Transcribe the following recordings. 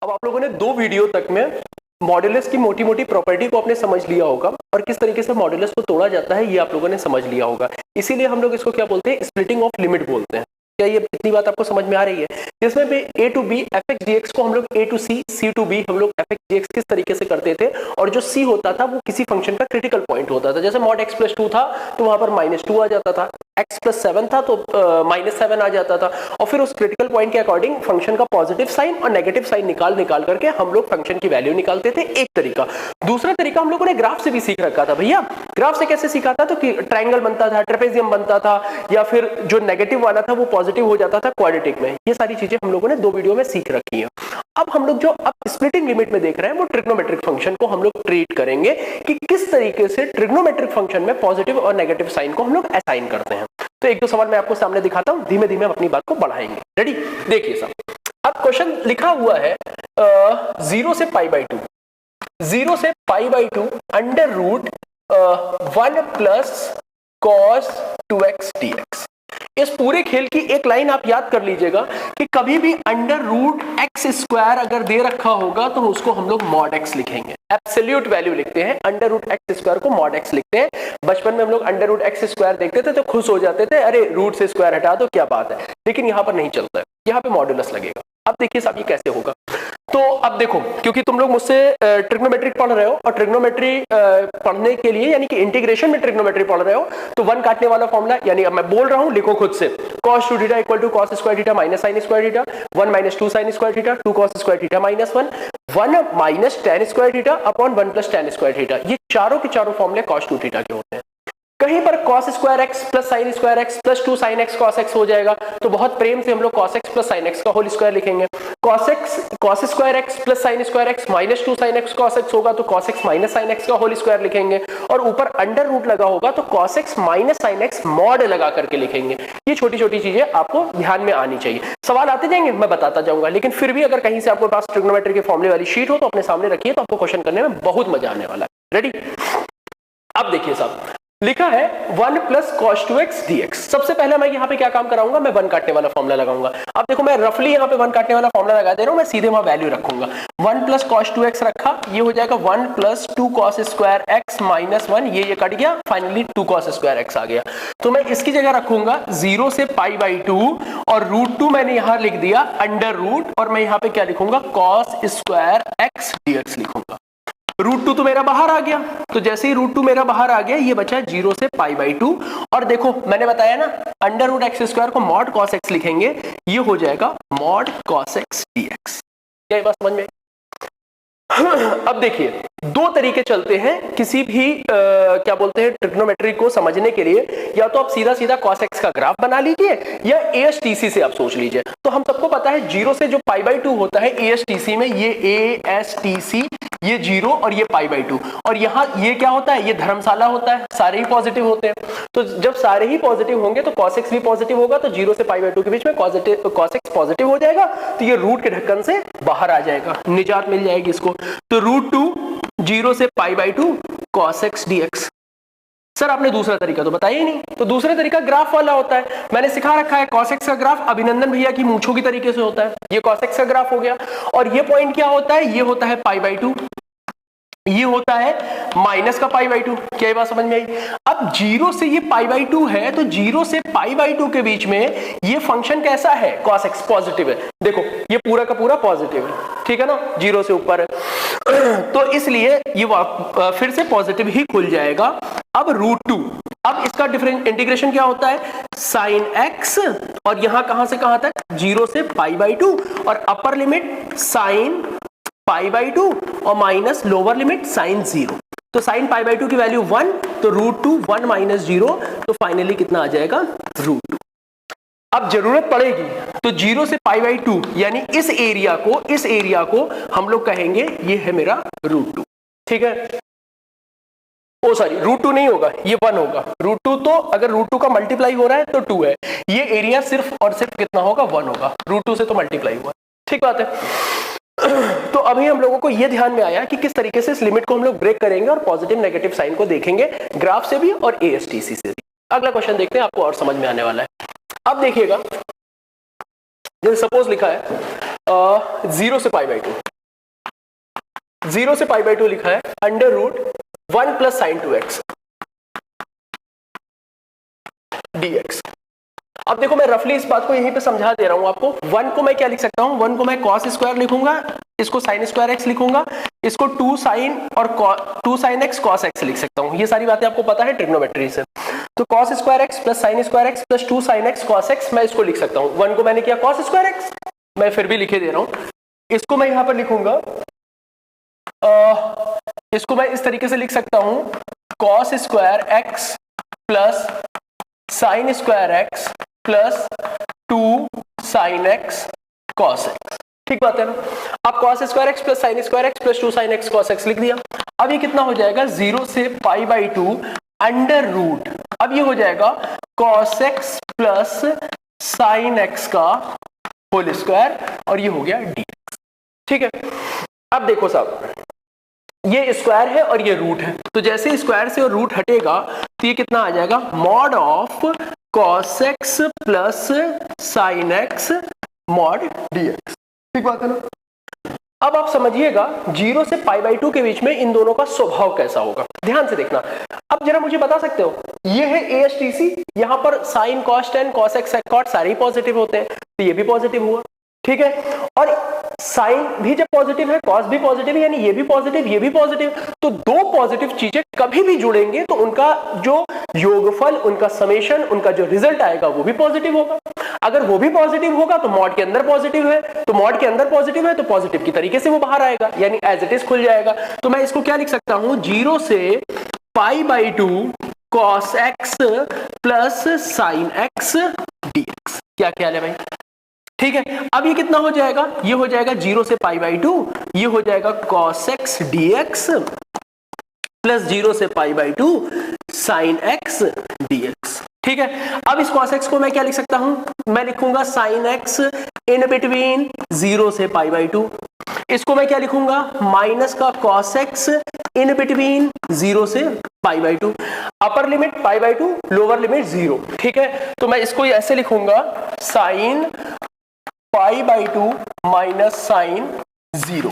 अब आप लोगों ने 2 वीडियो तक में मॉड्यूलस की मोटी मोटी प्रॉपर्टी को आपने समझ लिया होगा और किस तरीके से मॉड्यूलस को तोड़ा जाता है ये आप लोगों ने समझ लिया होगा। इसीलिए हम लोग इसको क्या बोलते हैं, स्प्लिटिंग ऑफ लिमिट बोलते हैं। क्या ये इतनी बात आपको समझ में आ रही है? जिसमें भी a to b f x d x को हम लोग a to c c to b हम लोग एफ एक्स डी एक्स किस तरीके से करते थे, और जो c होता था वो किसी फंक्शन का क्रिटिकल पॉइंट होता था। जैसे मॉड x प्लस 2 था तो वहां पर -2 आ जाता था, x प्लस 7 था तो -7 आ जाता था, और फिर उस क्रिटिकल पॉइंट के अकॉर्डिंग फंक्शन का पॉजिटिव साइन और नेगेटिव साइन निकाल करके हम लोग फंक्शन की वैल्यू निकालते थे। एक तरीका। दूसरा तरीका हम लोगों ने ग्राफ से भी सीख रखा था। भैया ग्राफ से कैसे सीखा था? तो कि ट्रायंगल बनता था, ट्रेपेजियम बनता था, या फिर जो नेगेटिव वाला था वो पॉजिटिव हो जाता था क्वाड्रेटिक में। ये सारी चीजें हम लोगों ने 2 वीडियो में सीख रखी है। अब हम लोग जो अब स्प्लिटिंग लिमिट में देख रहे हैं वो ट्रिग्नोमेट्रिक फंक्शन को हम लोग ट्रीट करेंगे कि किस तरीके से ट्रिग्नोमेट्रिक फंक्शन में पॉजिटिव और नेगेटिव साइन को हम लोग असाइन करते हैं। तो एक दो सवाल मैं आपको सामने दिखाता हूं, धीमे धीमे हम अपनी बात को बढ़ाएंगे। रेडी? देखिए साहब, अब क्वेश्चन लिखा हुआ है 0 से π/2, 0 से π/2 under root 1 plus cos 2x dx। इस पूरे खेल की एक लाइन आप याद कर लीजिएगा कि कभी भी अंडर रूट एक्स स्क्वायर अगर दे रखा होगा तो उसको हम लोग मॉड एक्स लिखेंगे, एब्सोल्यूट वैल्यू लिखते हैं। अंडर रूट एक्स स्क्वायर को मॉड एक्स लिखते हैं। बचपन में हम लोग अंडर रूट एक्स स्क्वायर देखते थे तो खुश हो जाते थे, अरे रूट से स्क्वायर हटा दो क्या बात है। लेकिन यहां पर नहीं चलता है, यहां पे मॉड्यूलस लगेगा। अब देखिए साहब ये कैसे होगा। तो अब देखो, क्योंकि तुम लोग मुझसे ट्रिग्नोमेट्रिक पढ़ रहे हो और ट्रिग्नोमेट्री पढ़ने के लिए यानी कि इंटीग्रेशन में ट्रिग्नोमेट्री पढ़ रहे हो, तो 1 काटने वाला फॉर्मूला, यानी अब मैं बोल रहा हूं लिखो खुद से, cos 2 theta equal to cos square theta minus sin square theta, 1 minus 2 sin square theta, 2 cos square theta minus 1, 1 minus tan square theta upon 1 plus tan square theta. ये चारों के चारों फॉर्मूले cos 2 थीटा के होते हैं। कहीं पर cos square x plus sine square x plus 2 sin x cos x हो जाएगा, तो बहुत प्रेम से हम लोग cos x plus sin x का होल स्क्वायर लिखेंगे। cos square x plus sine square x minus 2 sin x cos x होगा तो cos x minus sin x का होल स्क्वायर लिखेंगे, और ऊपर अंडर रूट लगा होगा तो cos x minus sin x mod लगा करके लिखेंगे। ये छोटी छोटी चीजें आपको ध्यान में आनी चाहिए। सवाल आते जाएंगे, मैं बताता जाऊंगा, लेकिन फिर भी अगर कहीं से आपके पास ट्रिग्नोमेट्री के फॉर्मूले वाली शीट हो तो अपने सामने रखिए, तो आपको क्वेश्चन करने में बहुत मजा आने वाला है। रेडी? अब देखिए साहब, लिखा है 1 प्लस cos 2x dx। सबसे पहले मैं यहाँ पे क्या काम कराऊंगा, मैं 1 काटने वाला फॉर्मूला लगाऊंगा। अब देखो मैं रफली यहाँ पे 1 काटने वाला फॉर्मूला लगा दे रहा हूँ, मैं सीधे वहां वैल्यू रखूंगा। 1 प्लस cos 2x रखा, ये हो जाएगा 1 plus 2 cos square x minus 1, ये कट गया, फाइनली 2 cos स्क्वायर x आ गया। तो मैं इसकी जगह रखूंगा 0 से π/2 और √2 मैंने यहां लिख दिया अंडर रूट, और मैं यहाँ पे क्या लिखूंगा, cos स्क्वायर x dx लिखूंगा। √2 तो मेरा बाहर आ गया, तो जैसे ही √2 मेरा बाहर आ गया ये बचा 0 से π/2, और देखो मैंने बताया ना अंडर रूट एक्स स्क्वायर को मॉड cos x लिखेंगे, ये हो जाएगा मॉड cos x dx। क्या ये बात समझ में? अब देखिए 2 तरीके चलते हैं किसी भी क्या बोलते हैं ट्रिग्नोमेट्री को समझने के लिए। या तो आप सीधा सीधा cos x का ग्राफ बना लीजिए, या ASTC से आप सोच लीजिए। तो हम सबको पता है 0 से जो π/2 होता है ASTC में, ये ASTC, ये 0 और ये π/2, और यहाँ ये क्या होता है, ये धर्मशाला होता है, सारे ही पॉजिटिव होते हैं। तो जब सारे ही पॉजिटिव होंगे तो cos x भी पॉजिटिव होगा, तो 0 से π/2 के बीच में cos x पॉजिटिव हो जाएगा, तो ये रूट के ढक्कन से बाहर आ जाएगा, निजात मिल जाएगी इसको। तो √2 0 से π/2 cos x dx। सर आपने दूसरा तरीका तो बताया ही नहीं। तो दूसरा तरीका ग्राफ वाला होता है, मैंने सिखा रखा है cos x का ग्राफ अभिनंदन भैया की मूंछों की तरीके से होता है। ये cos x का ग्राफ हो गया, और ये पॉइंट क्या होता है, ये होता है π/2, ये होता है माइनस का π/2। क्या ये बात समझ में आई? अब 0 से ये π/2 है, तो 0 से π/2 के बीच में ये फंक्शन कैसा है, cos x पॉजिटिव है। देखो ये पूरा का पूरा पॉजिटिव है, ठीक है ना, 0 से ऊपर है, तो इसलिए ये फिर से पॉजिटिव ही खुल जाएगा। अब √2, अब इसका डिफरेंट इंटीग्रेशन क्या होता है, sin x, और यहां कहां से कहां तक, 0 से π/2, और अपर लिमिट sin π/2 और माइनस लोअर लिमिट sin 0। तो sin π/2 की वैल्यू 1, तो √2 1 माइनस 0, तो फाइनली कितना आ जाएगा, √2। अब जरूरत पड़ेगी तो 0 से π/2 यानी इस एरिया को हम लोग कहेंगे ये है मेरा √2, ठीक है। ओ सॉरी, √2 नहीं होगा, ये 1 होगा। √2 तो अगर √2 का मल्टीप्लाई हो रहा है तो 2 है, ये एरिया सिर्फ और सिर्फ कितना होगा, 1 होगा, √2 से तो मल्टीप्लाई हुआ, ठीक बात है। तो अभी हम लोगों को यह ध्यान में आया कि किस तरीके से इस लिमिट को हम लोग ब्रेक करेंगे और पॉजिटिव नेगेटिव साइन को देखेंगे ग्राफ से भी और ASTC से भी। अगला क्वेश्चन देखते हैं, आपको और समझ में आने वाला है। अब देखिएगा, जैसे सपोज लिखा है 0 से π/2, 0 से पाई बाई 2 लिखा है under root 1 plus sine 2x dx। अब देखो मैं रफली इस बात को यहीं पे समझा दे रहा हूं आपको। 1 को मैं क्या लिख सकता हूं, 1 को मैं cos स्क्वायर लिखूंगा, इसको sin स्क्वायर x लिखूंगा, इसको 2 sin और 2 sin x cos x लिख सकता हूं। ये सारी बातें आपको पता है ट्रिग्नोमेट्री से। तो cos square x plus sin square x plus 2 sin x cos x मैं इसको लिख सकता हूं। 1 को मैंने किया cos स्क्वायर x, मैं फिर भी लिखे दे रहा हूं। इसको मैं यहां पर लिखूंगा, इसको मैं इस तरीके से लिख सकता हूं cos square x plus sin square x plus 2 sin x cos x। ठीक बात है ना। अब cos square x plus sin square x plus 2 sin x cos x लिख दिया। अब ये कितना हो जाएगा, 0 से पाई बाई 2 अंडर रूट, अब ये हो जाएगा cos x plus sin x का होल स्क्वायर और ये हो गया dx। ठीक है। अब देखो साहब, ये स्क्वायर है और ये रूट है, तो जैसे स्क्वायर से और रूट हटेगा तो ये कितना आ जाएगा, mod of cos x plus sin x mod dx। ठीक बात है ना। अब आप समझिएगा 0 से पाई बाई 2 के बीच में इन दोनों का स्वभाव कैसा होगा, ध्यान से देखना। अब जरा मुझे बता सकते हो, ये है ASTC, यहां पर sin cos tan cos x sec cot सारे ही पॉजिटिव होते हैं, तो ये भी पॉजिटिव हुआ। ठीक है। और साइन भी जब पॉजिटिव है, कॉस भी पॉजिटिव है, यानी ये भी पॉजिटिव ये भी पॉजिटिव, तो दो पॉजिटिव चीजें कभी भी जुड़ेंगे तो उनका जो योगफल, उनका समेशन, उनका जो रिजल्ट आएगा वो भी पॉजिटिव होगा। अगर वो भी पॉजिटिव होगा तो मॉड के अंदर पॉजिटिव है, तो मॉड के अंदर पॉजिटिव है तो पॉजिटिव की तरीके से वो बाहर आएगा, यानी एज इट इज खुल जाएगा। तो मैं इसको क्या लिख सकता हूं, 0 से pi by 2 cos x plus sin x dx। क्या ख्याल है भाई? ठीक है। अब ये कितना हो जाएगा, ये हो जाएगा 0 से पाई बाई 2, ये हो जाएगा cos x dx प्लस 0 से pi by 2 sin x dx। ठीक है। अब इस cos x को मैं क्या लिख सकता हूं, मैं लिखूंगा sin x इन बिटवीन 0 से पाई बाई 2। इसको मैं क्या लिखूंगा, माइनस का cos x इन बिटवीन 0 से pi by 2। Upper limit pi by 2, lower limit 0। ठीक है। तो मैं इसको ऐसे लिखूंगा sin pi by 2 minus sine 0।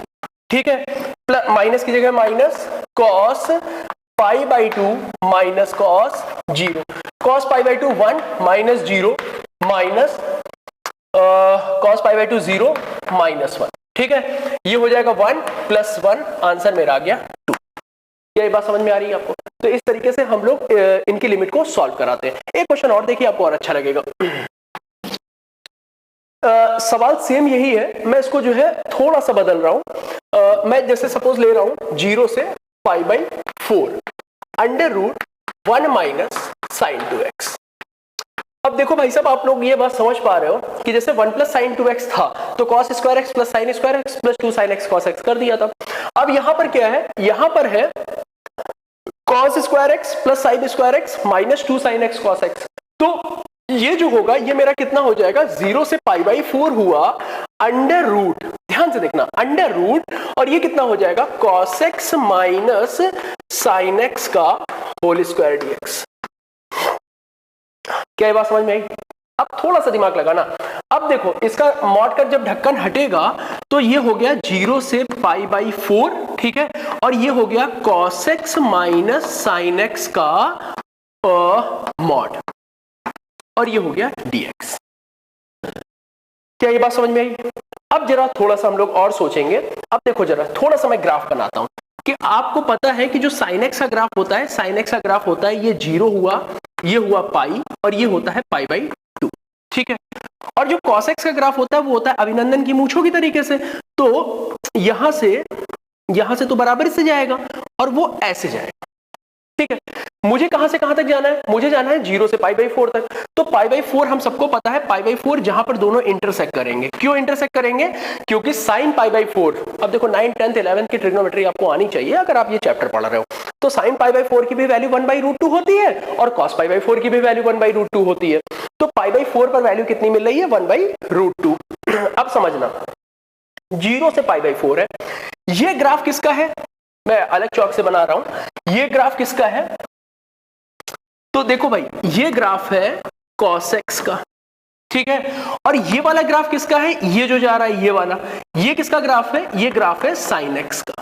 ठीक है। प्लस माइनस की जगह minus cos pi by 2 minus cos 0। cos pi by 2 1 minus 0 minus cos pi by 2 0 minus 1। ठीक है। ये हो जाएगा 1 प्लस 1, आंसर मेरा आ गया 2। क्या ये बात समझ में आ रही है आपको? तो इस तरीके से हम लोग इनकी लिमिट को सॉल्व कराते हैं। एक क्वेश्चन और देखिए, आपको और अच्छा लगेगा। सवाल सेम यही है, मैं इसको जो है थोड़ा सा बदल रहा हूं। मैं जैसे सपोज ले रहा हूं 0 से pi by 4 under root 1 minus sine 2x। अब देखो भाई साहब, आप लोग ये बात समझ पा रहे हो कि जैसे 1 प्लस साइन 2x था तो cos square x plus sine square x plus 2 sine x cos x कर दिया था। अब यहां पर क्या है, यहां पर है cos square x plus sine square x minus 2 sine x cos x। तो ये जो होगा ये मेरा कितना हो जाएगा, 0 से पाई बाई 4 हुआ अंडर रूट, ध्यान से देखना, अंडर रूट, और ये कितना हो जाएगा cos x minus sine x का होल स्क्वायर dx। क्या ये बात समझ में आई? अब थोड़ा सा दिमाग लगाना। अब देखो इसका मॉड का जब ढक्कन हटेगा तो ये हो गया 0 से पाई बाई 4। ठीक है। और ये हो गया cos x minus sine x का मॉड, और ये हो गया dx। क्या ये बात समझ में आई? अब जरा थोड़ा सा हम लोग और सोचेंगे। अब देखो जरा थोड़ा सा मैं ग्राफ बनाता हूं कि आपको पता है कि जो sin x का ग्राफ होता है, sin x का ग्राफ होता है ये 0 हुआ, ये हुआ पाई, और ये होता है पाई बाई 2। ठीक है। और जो cos x का ग्राफ होता है वो होता है अभिनंदन की मूंछों की तरीके से, तो यहां से तो बराबर से जाएगा और वो ऐसे जाएगा। ठीक है। मुझे कहां से कहां तक जाना है, मुझे जाना है 0 से पाई बाई 4 तक। तो पाई बाई 4 हम सबको पता है, पाई बाई 4 जहां पर दोनों इंटरसेक्ट करेंगे। क्यों इंटरसेक्ट करेंगे? क्योंकि साइन पाई बाई 4, अब देखो 9th 10th 11th की ट्रिग्नोमेट्री आपको आनी चाहिए अगर आप ये चैप्टर पढ़ रहे हो। तो साइन पाई बाई 4 की भी वैल्यू 1 बाई रूट 2 होती है और कॉस पाई बाई 4 की भी वैल्यू 1 बाई रूट 2 होती है। तो पाई बाई 4 पर वैल्यू कितनी मिल रही है, 1 बाई रूट 2। अब समझना 0 से पाई बाई 4 है। ये ग्राफ किसका है, मैं अलग चौक से बना रहा हूं। ये ग्राफ किसका है, तो देखो भाई ये ग्राफ है cos x का। ठीक है। और ये वाला ग्राफ किसका है, ये जो जा रहा है ये वाला, ये किसका ग्राफ है, ये ग्राफ है sin x का।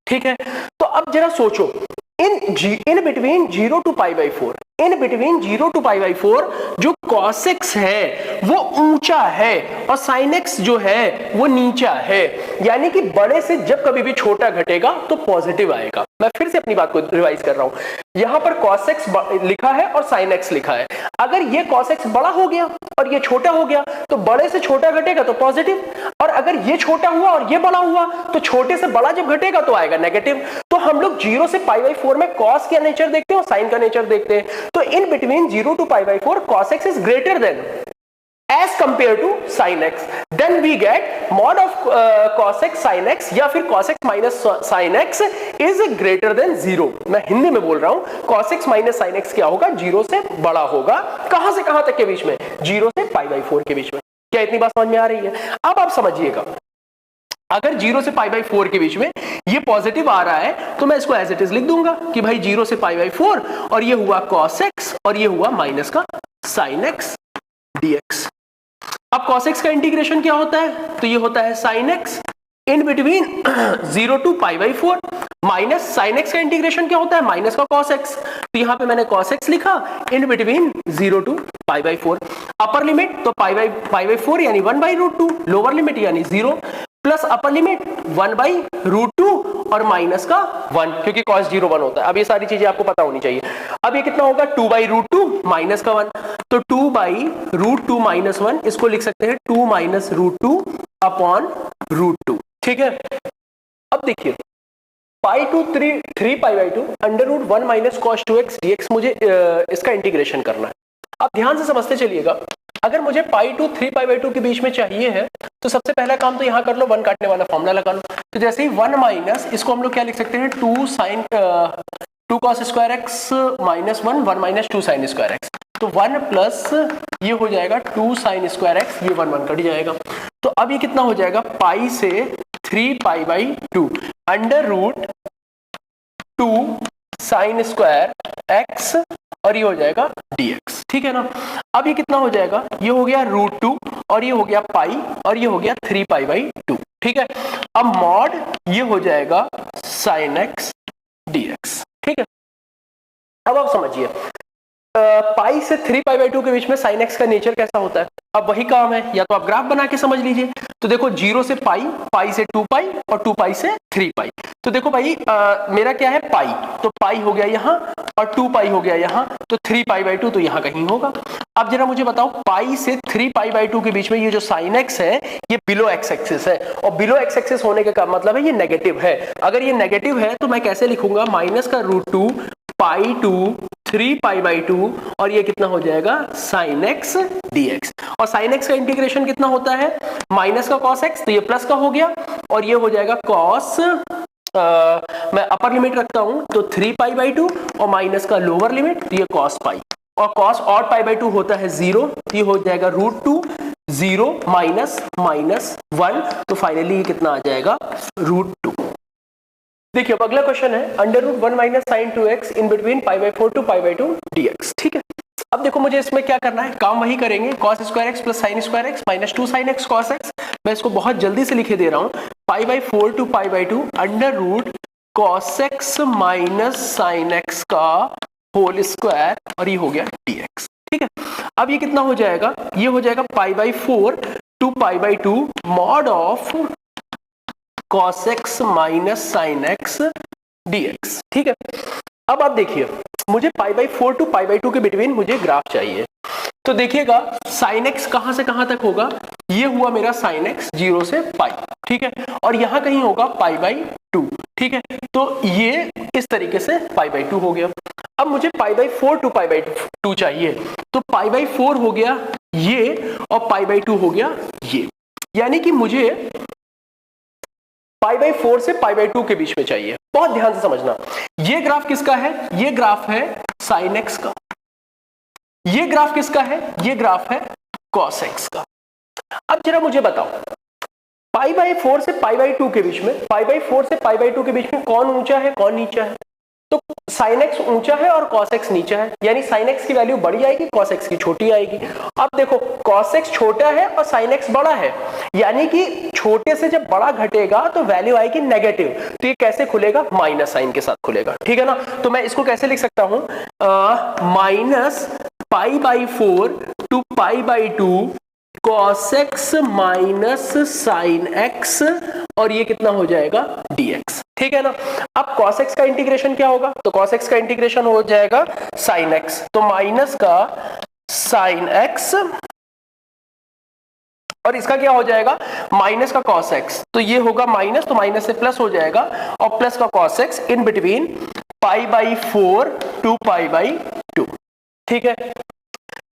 ठीक है, तो अब जरा सोचो, in between 0 to π/4, in between 0 to π/4 जो cos x है वो ऊंचा है और sin x जो है वो नीचा है, यानी कि बड़े से जब कभी भी छोटा घटेगा तो पॉजिटिव आएगा। मैं फिर से अपनी बात को रिवाइज कर रहा हूं, यहां पर cos x लिखा है और sin x लिखा है। अगर ये cos x बड़ा हो गया और ये छोटा हो गया तो बड़े से छोटा घटेगा तो पॉजिटिव, और अगर ये छोटा हुआ और ये बड़ा हुआ तो छोटे से बड़ा जब घटेगा तो आएगा नेगेटिव। तो हम लोग 0 से π/4 में cos का नेचर देखते हैं और sin का नेचर देखते हैं। तो in between 0 to π/4 cos x is greater than as compared to sin x, then we get mod of cos x sin x या फिर cos x minus sin x is greater than 0। मैं हिंदी में बोल रहा हूं, cos x minus sin x क्या होगा, 0 से बड़ा होगा। कहां से कहां तक के बीच में, 0 से π/4 के बीच में। क्या इतनी बात समझ में आ रही है? अब आप समझिएगा, अगर 0 से π/4 के बीच में ये पॉजिटिव आ रहा है तो मैं इसको एज इट इज लिख दूंगा कि भाई 0 से π/4 और ये हुआ cos x और ये हुआ माइनस का sin x dx। अब cos x का इंटीग्रेशन क्या होता है, तो ये होता है sin x in between 0 to π/4 minus sin x का इंटीग्रेशन क्या होता है, माइनस का cos x। तो यहां पे मैंने cos x लिखा in between 0 to π/4। Upper limit तो π/4 यानी 1/√2, लोअर लिमिट यानी 0 प्लस अपर लिमिट 1/√2 और माइनस का 1, क्योंकि cos 0 1 होता है। अब ये सारी चीजें आपको पता होनी चाहिए। अब ये कितना होगा, 2/√2 माइनस का 1, तो 2/√2 माइनस 1 इसको लिख सकते हैं 2 - √2 अपॉन √2। ठीक है, अब देखिए π2 3 π/2 √1 माइनस cos 2x dx मुझे इसका इंटीग्रेशन करना है। अब ध्यान से समझते चलिएगा, अगर मुझे π2 3 π/2 के बीच में चाहिए है तो सबसे पहला काम तो यहां कर लो, 1 काटने वाला फॉर्मूला लगा लो। तो जैसे ही 1 माइनस इसको हम लोग क्या लिख सकते हैं, 2 cos square x minus 1 minus 2 sin square x. तो 1 प्लस ये हो जाएगा 2 sin स्क्वायर एक्स, ये 1 कट जाएगा। तो अब ये कितना हो जाएगा, पाई से 3 π/2 √2 sin स्क्वायर एक्स और ये हो जाएगा dx। ठीक है ना, अब ये कितना हो जाएगा, ये हो गया √2 और ये हो गया पाई और ये हो गया 3 π/2। ठीक है, अब मॉड ये हो जाएगा sin x dx। ठीक है, अब आप समझिए पाई से 3 π/2 के बीच में sin x का नेचर कैसा होता है। अब वही काम है, या तो आप ग्राफ बना के समझ लीजिए। तो देखो 0 से पाई से 2 पाई और 2 पाई से 3 पाई। तो देखो भाई मेरा क्या है पाई, तो पाई हो गया यहाँ और 2 पाई हो गया यहाँ, तो 3 π/2 तो यहाँ कहीं होगा। अब जरा मुझे बताओ पाई से 3 π/2 के बीच में ये जो sin x है ये बिलो x एक्सिस है, और बिलो x एक्सिस होने का मतलब है ये नेगेटिव है। अगर ये नेगेटिव है तो मैं कैसे लिखूंगा, माइनस का √2 π2 3 π/2 और ये कितना हो जाएगा sin x dx। और sin x का इंटीग्रेशन कितना होता है, माइनस का cos x, तो ये प्लस का हो गया और ये हो जाएगा cos मैं अपर लिमिट रखता हूं तो 3 π/2 और माइनस का लोअर लिमिट तो ये cos पाई, और cos और π/2 होता है 0, तो ये हो जाएगा √2 0 माइनस 1, तो फाइनली ये कितना आ जाएगा √2। देखिए अब अगला क्वेश्चन है √1 minus sin 2x in between π/4 to π/2 dx। ठीक है, अब देखो मुझे इसमें क्या करना है, काम वही करेंगे, cos square x plus sin square x minus 2 sin x cos x। मैं इसको बहुत जल्दी से लिखे दे रहा हूं, π/4 to π/2 √cos x minus sin x का होल स्क्वायर और ये हो गया dx। ठीक है, अब ये कितना हो जाएगा, ये हो जाएगा π/4 to π/2 mod of cos x minus sin x dx। ठीक है, अब आप देखिए मुझे π/4 to π/2 के बिटवीन मुझे ग्राफ चाहिए। तो देखिएगा sin x कहां से कहां तक होगा, ये हुआ मेरा sin x 0 से पाई। ठीक है, और यहां कहीं होगा π/2। ठीक है, तो ये इस तरीके से π/2 हो गया। अब मुझे π/4 to π/2 चाहिए, तो π/4 हो गया ये और π/2 हो गया ये, यानी कि मुझे π/4 से π/2 के बीच में चाहिए। बहुत ध्यान से समझना, ये ग्राफ किसका है, ये ग्राफ है sin x का, ये ग्राफ किसका है, ये ग्राफ है cos x का। अब जरा मुझे बताओ π/4 से π/2 के बीच में, π/4 से π/2 के बीच में कौन ऊंचा है कौन नीचा है, तो साइन एक्स ऊंचा है और कॉस एक्स नीचा है, यानी साइन एक्स की वैल्यू बड़ी आएगी, कॉस एक्स की छोटी आएगी। अब देखो कॉस एक्स छोटा है और साइन एक्स बड़ा है, यानी कि छोटे से जब बड़ा घटेगा तो वैल्यू आएगी नेगेटिव, तो ये कैसे खुलेगा, माइनस साइन के साथ खुलेगा, ठीक है ना। तो मैं इसको कैसे लिख सकता हूं, minus pi by 4 to pi by 2 cos x minus sine x, और ये कितना हो जाएगा dx, ठीक है ना। अब cos x का इंटीग्रेशन क्या होगा, तो cos x का इंटीग्रेशन हो जाएगा sin x, तो माइनस का sin x और इसका क्या हो जाएगा, माइनस का cos x, तो ये होगा माइनस, तो माइनस से प्लस हो जाएगा, और प्लस का cos x in between pi by 4 to pi by 2, ठीक है,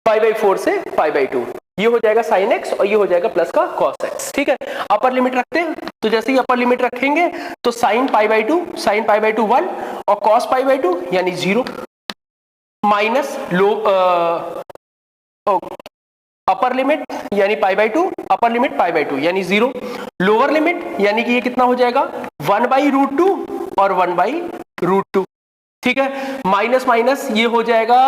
पाई बाई 4 से पाई बाई 2, ये हो जाएगा sin x और ये हो जाएगा प्लस का cos x, ठीक है। अपर लिमिट रखते हैं, तो जैसे ही अपर लिमिट रखेंगे तो sin पाई बाई 2 1 और cos पाई बाई 2 यानी 0, माइनस लो अपर लिमिट यानी पाई by 2, upper limit pi by 2 यानी 0, लोअर लिमिट यानी कि ये कितना हो जाएगा 1/√2 और 1/√2, ठीक है। माइनस माइनस ये हो जाएगा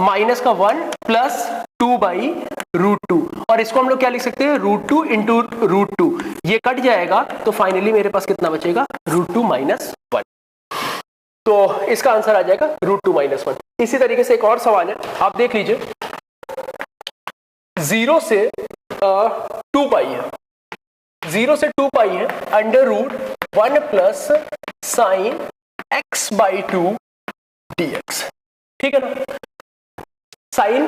माइनस का 1 प्लस 2/√2, और इसको हम लोग क्या लिख सकते हैं, √2 इंटू √2, ये कट जाएगा, तो फाइनली मेरे पास कितना बचेगा, √2 माइनस 1, तो इसका आंसर आ जाएगा √2 माइनस 1। इसी तरीके से एक और सवाल है, आप देख लीजिए, 0 से 2 पाई है, 0 से 2 पाई है, √1 plus sign x by 2 dx, ठीक है ना, साइन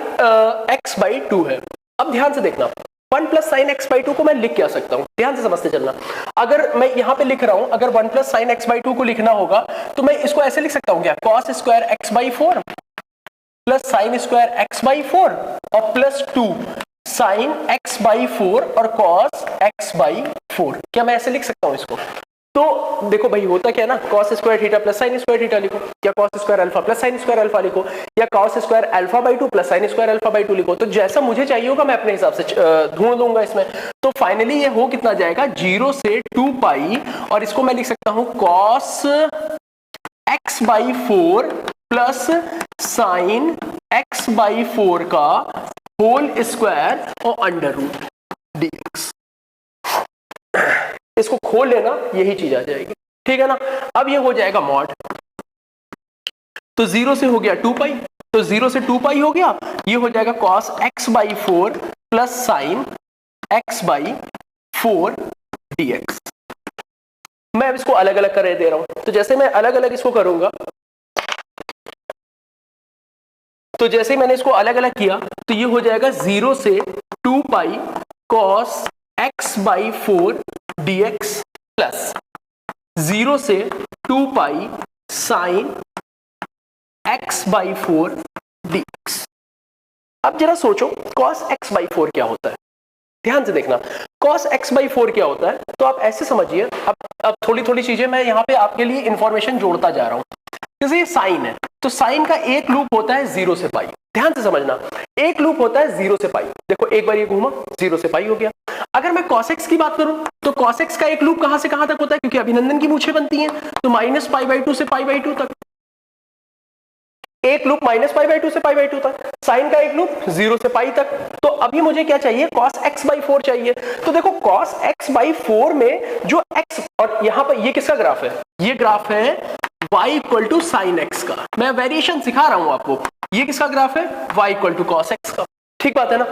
x बाई 2 है। अब ध्यान से देखना, 1 प्लस साइन एक्स बाई 2 को मैं लिख क्या सकता हूं, ध्यान से समझते चलना। अगर मैं यहां पे लिख रहा हूं, अगर 1 प्लस साइन एक्स बाई 2 को लिखना होगा तो मैं इसको ऐसे लिख सकता हूं क्या, cos square x by 4 plus sine square x by 4 और प्लस 2 साइन x बाई 4 और cos x बाई 4, क्या मैं ऐसे लिख सकता हूं इसको। तो देखो भाई होता क्या है ना, cos square theta plus sine square theta लिखो, या cos square alpha plus sine square alpha लिखो, या cos square alpha by 2 plus sine square alpha by 2 लिखो, तो जैसा मुझे चाहिए होगा मैं अपने हिसाब से ढूंढ लूंगा इसमें। तो फाइनली ये हो कितना जाएगा, 0 से 2 पाई, और इसको मैं लिख सकता हूं cos x by 4 plus sign x by 4 का होल स्क्वायर और अंडर रूट dx, इसको खोल लेना, यही चीज आ जाएगी, ठीक है ना। अब ये हो जाएगा मॉड, तो 0 से हो गया 2 पाई, तो 0 से 2 पाई हो गया, ये हो जाएगा cos x by 4 plus sign x by 4 dx। मैं अब इसको अलग अलग कर दे रहा हूं, तो जैसे मैं अलग अलग इसको करूंगा, तो जैसे मैंने इसको अलग अलग किया तो ये हो जाएगा 0 से 2 पाई cos x by 4 dx plus 0 से 2 pi sine x by 4 dx। अब जरा सोचो cos x बाई 4 क्या होता है, ध्यान से देखना, cos x बाई 4 क्या होता है, तो आप ऐसे समझिए। अब थोड़ी थोड़ी चीजें मैं यहाँ पे आपके लिए इंफॉर्मेशन जोड़ता जा रहा हूं। जैसे ये साइन है, तो साइन का एक लूप होता है 0 से पाई, ध्यान से समझना, एक लूप होता है 0 से पाई, देखो एक बार ये घूमा 0 से पाई हो गया। अगर मैं cos x की बात करूं तो cos x का एक लूप कहां से कहां तक होता है, क्योंकि अभिनंदन की मूछें बनती हैं, तो माइनस पाई बाई 2 से पाई बाई 2 तक, एक लूप माइनस पाई बाई 2 से पाई बाई 2 तक, साइन का एक लूप 0 से पाई तक। तो अभी मुझे क्या चाहिए, cos x बाई 4 चाहिए। तो देखो cos x बाई 4 में जो x, और यहां पर ये किसका ग्राफ है, ये ग्राफ है y equal to sine x का, मैं वेरिएशन सिखा रहा हूं आपको, ये किसका ग्राफ है, y equal to cos x का, ठीक बात है ना।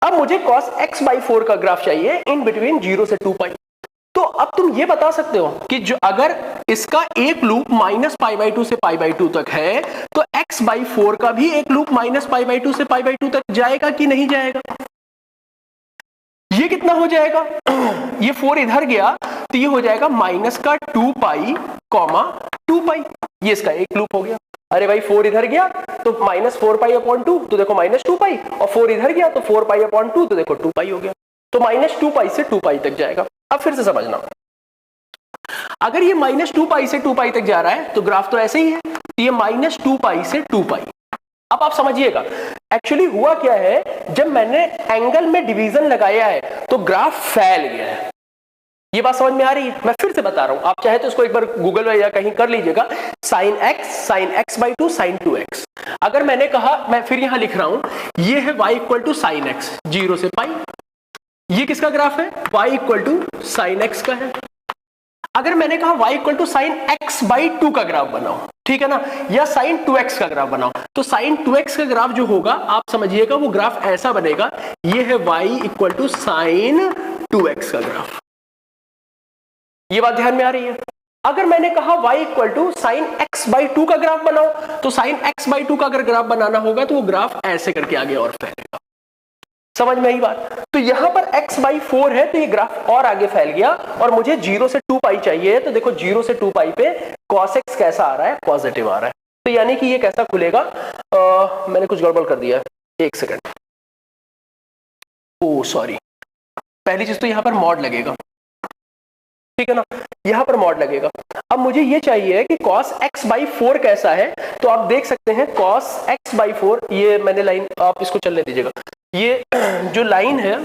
अब मुझे cos x बाई 4 का ग्राफ चाहिए इन बिटवीन 0 से 2 पाई। तो अब तुम ये बता सकते हो कि जो अगर इसका एक लूप माइनस पाई बाई 2 से पाई बाई 2 तक है, तो x बाई 4 का भी एक लूप माइनस पाई बाई 2 से पाई बाई 2 तक जाएगा कि नहीं जाएगा। ये कितना हो जाएगा, ये 4 इधर गया तो ये हो जाएगा माइनस का 2 पाई कॉमा 2 पाई, ये इसका एक लूप हो गया। अरे भाई 4 इधर गया तो माइनस 4 पाई अपॉन 2, तो देखो माइनस 2 पाई, और 4 इधर गया तो 4 पाई अपॉन 2, तो देखो 2 पाई हो गया, तो माइनस 2 पाई से 2 पाई तक जाएगा। अब फिर से समझना, अगर ये माइनस 2 पाई से 2 पाई तक जा रहा है तो ग्राफ तो ऐसे ही है, तो ये माइनस 2 पाई से 2 पाई। अब आप समझिएगा एक्चुअली हुआ क्या है, जब मैंने एंगल में डिवीजन लगाया है तो ग्राफ फैल गया है, ये बात समझ में आ रही है? मैं फिर से बता रहा हूं, आप चाहे तो इसको एक बार गूगल में या कहीं कर लीजिएगा। sin x by 2 sin 2x। अगर मैंने कहा, मैं फिर यहां लिख रहा हूं, ये है y equal to sine x 0 से पाई। ये किसका ग्राफ है? y equal to sine x का है। अगर मैंने कहा y equal to sine x by 2 का ग्राफ बनाओ, ठीक है ना, या साइन 2x का ग्राफ बनाओ, तो साइन 2x का ग्राफ जो होगा आप समझिएगा वो ग्राफ ऐसा बनेगा। ये है y equal to sign 2x का ग्राफ। ये बात ध्यान में आ रही है? अगर मैंने कहा y equal to sine x by 2 का ग्राफ बनाओ, तो साइन x बाई 2 का अगर ग्राफ बनाना होगा तो वो ग्राफ ऐसे करके आगे और फैलेगा। समझ में आई बात? तो यहां पर x बाई 4 है तो ये ग्राफ और आगे फैल गया, और मुझे 0 से 2 पाई चाहिए, तो देखो 0 से 2 पाई पे cos x कैसा आ रहा है? पॉजिटिव आ रहा है। तो यानी कि ये कैसा खुलेगा? मैंने कुछ गड़बड़ कर दिया है, एक सेकंड। ओ सॉरी, पहली चीज तो यहां पर मॉड लगेगा, ठीक है ना, यहां पर मॉड लगेगा। अब मुझे ये चाहिए कि cos x बाई 4 कैसा है, तो आप देख सकते हैं cos x बाई 4, ये मैंने लाइन, आप इसको चलने दीजिएगा, ये जो लाइन है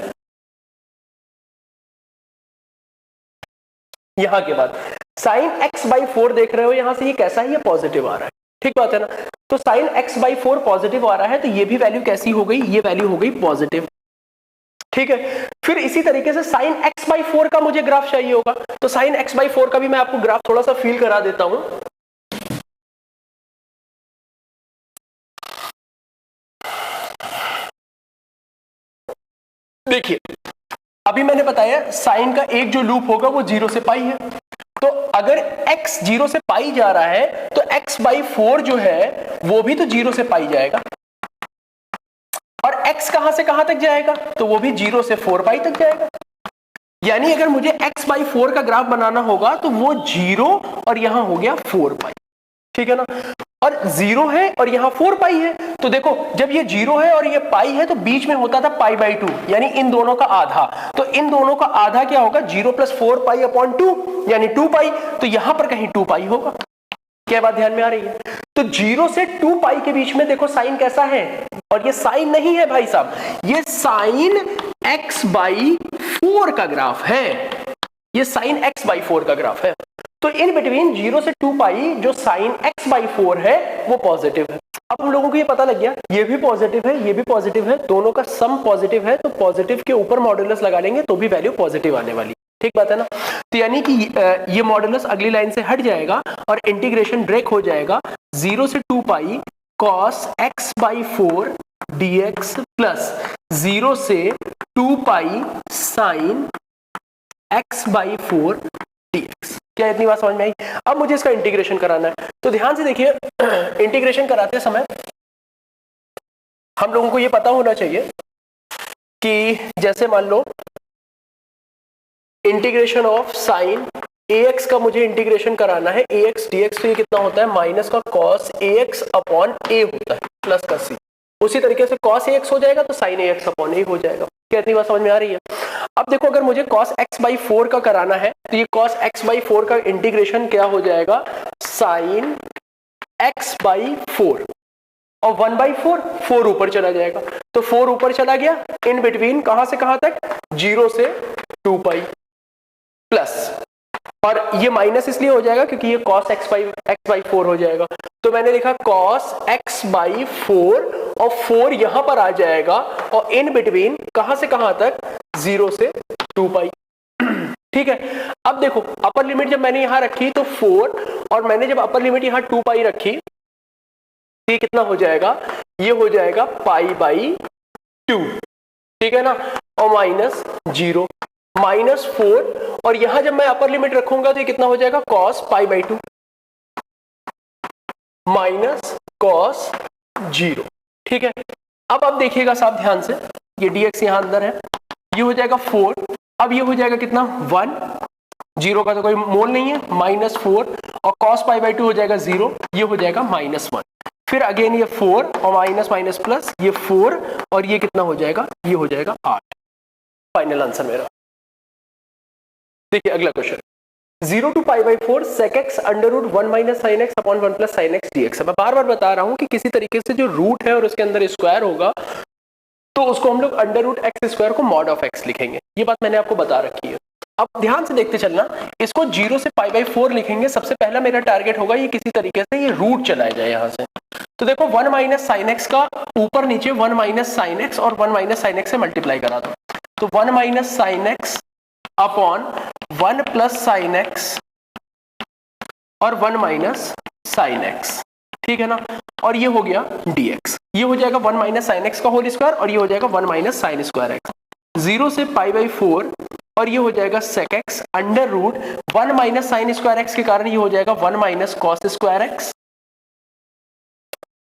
यहां के बाद साइन x बाई 4 देख रहे हो, यहां से ये कैसा है? ये पॉजिटिव आ रहा है, ठीक बात है ना। तो साइन x बाई 4 पॉजिटिव आ रहा है, तो ये भी वैल्यू कैसी हो गई? ये वैल्यू हो गई पॉजिटिव, ठीक है। फिर इसी तरीके से साइन x बाई 4 का मुझे ग्राफ चाहिए होगा, तो साइन x बाई 4 का भी मैं आपको ग्राफ थोड़ा सा फील करा देता हूं। देखिए, अभी मैंने बताया साइन का एक जो लूप होगा वो 0 से पाई है, तो अगर x 0 से पाई जा रहा है तो x बाई 4 जो है वो भी तो 0 से पाई जाएगा, और x कहां से कहां तक जाएगा? तो वो भी 0 से 4 पाई तक जाएगा। यानी अगर मुझे x बाई 4 का ग्राफ बनाना होगा तो वो 0 और यहां हो गया 4 पाई, ठीक है ना, और 0 है और यहां 4 पाई है, तो देखो जब ये 0 है और ये पाई है तो बीच में होता था पाई बाई 2, यानी इन दोनों का आधा, तो इन दोनों का आधा क्या होगा? 0 प्लस 4 पाई अपॉन 2 यानी 2 पाई, तो यहां पर कहीं 2 पाई होगा। क्या बात ध्यान में आ रही है? तो 0 से 2 पाई के बीच में देखो साइन कैसा है, और ये साइन नहीं है भाई साहब, ये साइन x बाई 4 का ग्राफ है, ये साइन x बाई 4 का ग्राफ है। तो इन बिटवीन 0 से 2 पाई जो साइन x बाई 4 है वो पॉजिटिव है। अब हम लोगों को ये पता लग गया, ये भी पॉजिटिव है, ये भी पॉजिटिव है, दोनों का सम पॉजिटिव है, तो पॉजिटिव के ऊपर मॉड्यूलस लगा लेंगे तो भी वैल्यू पॉजिटिव आने वाली, ठीक बात है ना। तो यानी कि ये मॉड्यूलस अगली लाइन से हट जाएगा और इंटीग्रेशन ब्रेक हो जाएगा। 0 से 2 पाई cos x by 4 dx plus 0 से 2 pi sine x by 4 dx। क्या इतनी बात समझ में आई? अब मुझे इसका इंटीग्रेशन कराना है, तो ध्यान से देखिए, इंटीग्रेशन कराते समय हम लोगों को ये पता होना चाहिए कि जैसे मान लो इंटीग्रेशन ऑफ साइन ax का मुझे इंटीग्रेशन कराना है ax dx, तो ये कितना होता है? माइनस का cos ax अपॉन a होता है प्लस का c। उसी तरीके से cos ax हो जाएगा तो sin ax अपॉन a हो जाएगा। क्या इतनी बात समझ में आ रही है? अब देखो, अगर मुझे cos x बाई 4 का कराना है तो ये cos x बाई 4 का इंटीग्रेशन क्या हो जाएगा? sin x बाई 4, और 1 बाई 4, 4 ऊपर चला जाएगा, तो 4 ऊपर चला गया, इन बिटवीन कहां से कहां तक? 0 से 2 पाई प्लस, और ये माइनस इसलिए हो जाएगा क्योंकि ये cos x बाई 4 हो जाएगा, तो मैंने लिखा cos x बाई 4, और 4 यहां पर आ जाएगा, और इन बिटवीन कहां से कहां तक? 0 से 2 पाई, ठीक है। अब देखो, अपर लिमिट जब मैंने यहां रखी तो 4, और मैंने जब अपर लिमिट यहां 2 पाई रखी, ये कितना हो जाएगा? ये हो जाएगा पाई बाई 2, ठीक है ना, और माइनस 0 माइनस 4, और यहां जब मैं अपर लिमिट रखूंगा तो ये कितना हो जाएगा? cos pi by 2 minus cos 0, ठीक है। अब देखिएगा साहब ध्यान से, ये dx यहां अंदर है, ये हो जाएगा 4, अब ये हो जाएगा कितना? 1, 0 का तो कोई मोल नहीं है, माइनस 4, और cos पाई बाई 2 हो जाएगा 0, ये हो जाएगा माइनस 1, फिर अगेन ये 4 और माइनस माइनस प्लस, ये 4, और ये कितना हो जाएगा? ये हो जाएगा 8। फाइनल आंसर मेरा। देखिए अगला question, 0 to pi by 4 sec x under root 1 minus sine x upon 1 plus sine x dx। मैं बार बार बता रहा हूं कि किसी तरीके से जो रूट है और उसके अंदर स्क्वायर होगा तो उसको हम लोग अंडर रूट एक्स स्क्वायर को मॉड ऑफ एक्स लिखेंगे, ये बात मैंने आपको बता रखी है। अब ध्यान से देखते चलना, इसको 0 से π/4 लिखेंगे। सबसे पहला मेरा टारगेट होगा ये किसी तरीके से ये रूट चलाया जाए यहां से। तो देखो 1 माइनस साइन एक्स का ऊपर नीचे 1 माइनस साइन एक्स और 1 माइनस साइन एक्स से मल्टीप्लाई करा दो, तो 1 minus sine x upon 1 plus sine x और 1 माइनस साइन एक्स, ठीक है ना। और ये हो गया dx, ये हो जाएगा 1 माइनस साइन एक्स का होल स्क्वायर और ये हो जाएगा 1 माइनस साइन स्क्वायर एक्स। 0 से π/4 और ये हो जाएगा sec x under root 1 minus sine square x के कारण ये हो जाएगा 1 minus cos square x,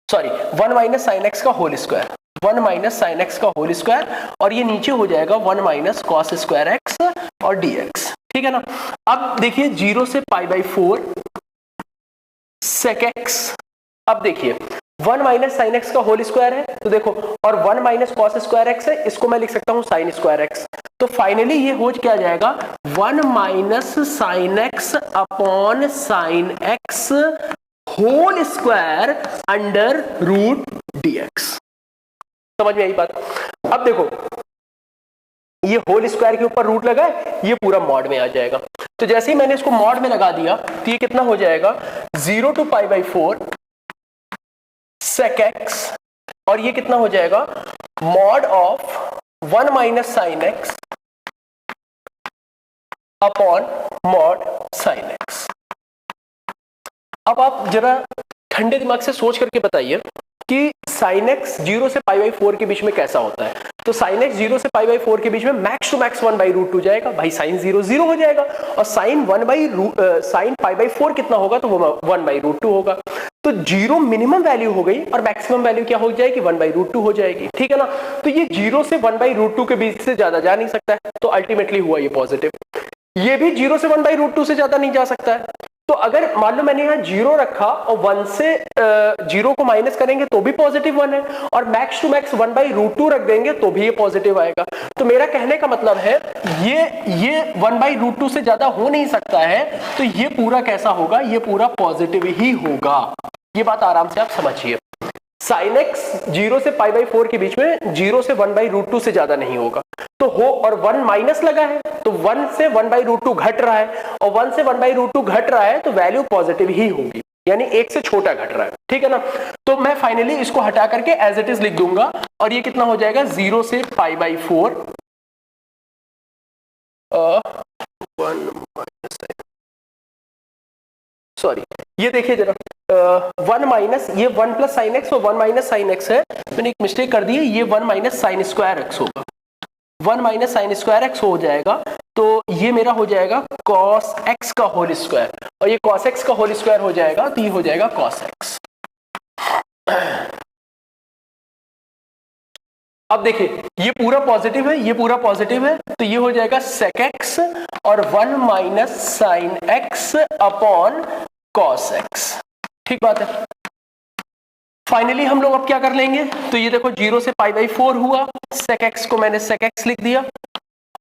sorry 1 minus sine x का whole square, 1 minus sine x का होल स्क्वायर और ये नीचे हो जाएगा 1 माइनस कॉस स्क्वायर एक्स और dx, ठीक है ना। अब देखिए 0 से π/4 sec x, अब देखिए 1 माइनस साइन एक्स का होल स्क्वायर है तो देखो, और 1 माइनस कॉस स्क्वायर एक्स है, इसको मैं लिख सकता हूं साइन स्क्वायर एक्स। तो फाइनली ये हो क्या जाएगा 1 minus sine x upon sine x whole square under root dx। समझ में आई बात। अब देखो ये होल स्क्वायर के ऊपर रूट लगा है, ये पूरा मॉड में आ जाएगा। तो जैसे ही मैंने इसको मॉड में लगा दिया तो ये कितना हो जाएगा 0 to π/4 sec x और ये कितना हो जाएगा mod of 1 minus sine x upon mod sine x. अब आप जरा ठंडे दिमाग से सोच करके बताइए कि साइन एक्स 0 से π/4 के बीच में कैसा होता है। तो साइन एक्स 0 से π/4 के बीच में मैक्स टू मैक्स 1/√2 जाएगा, भाई साइन 0 0 हो जाएगा और साइन साइन π/4 कितना होगा तो वो 1/√2 होगा। तो 0 मिनिमम वैल्यू हो गई और मैक्सिमम वैल्यू क्या हो जाएगी 1/√2 हो जाएगी, ठीक है ना। तो ये 0 से 1/√2 के बीच से ज्यादा जा नहीं सकता है, तो अल्टीमेटली हुआ ये पॉजिटिव। ये भी 0 से 1/√2 से ज्यादा नहीं जा सकता है। तो अगर मान लो मैंने यहाँ 0 रखा और 1 से 0 को माइनस करेंगे तो भी पॉजिटिव 1 है, और मैक्स टू मैक्स 1/√2 रख देंगे तो भी ये पॉजिटिव आएगा। तो मेरा कहने का मतलब है ये 1/√2 से ज्यादा हो नहीं सकता है, तो ये पूरा कैसा होगा, ये पूरा पॉजिटिव ही होगा। ये बात आराम से आप समझिए। साइन एक्स 0 से π/4 के बीच में 0 से 1/√2 से ज्यादा नहीं होगा तो हो, और 1 माइनस लगा है तो 1 से 1/√2 घट रहा है, और 1 से 1/√2 घट रहा है तो वैल्यू पॉजिटिव ही होगी, यानी 1 से छोटा घट रहा है, ठीक है ना। तो मैं फाइनली इसको हटा करके एज इट इज लिख दूंगा और ये कितना हो जाएगा 0 से π/4 सॉरी ये देखिए जरा 1 माइनस ये 1 प्लस साइन एक्स और 1 माइनस साइन एक्स है, मैंने एक मिस्टेक कर दी है, ये 1 माइनस साइन स्क्वायर एक्स होगा, 1 माइनस साइन स्क्वायर एक्स हो जाएगा। तो ये मेरा हो जाएगा कॉस एक्स का होल स्क्वायर और ये कॉस एक्स का होल स्क्वायर हो जाएगा तो ये हो जाएगा कॉस एक्स। अब देखिए ये पूरा पॉजिटिव है, ये पूरा पॉजिटिव है, तो ये हो जाएगा सेक एक्स और 1 minus sine x upon cos x, ठीक बात है। फाइनली हम लोग अब क्या कर लेंगे, तो ये देखो 0 से π/4 हुआ, सेक एक्स को मैंने सेक एक्स लिख दिया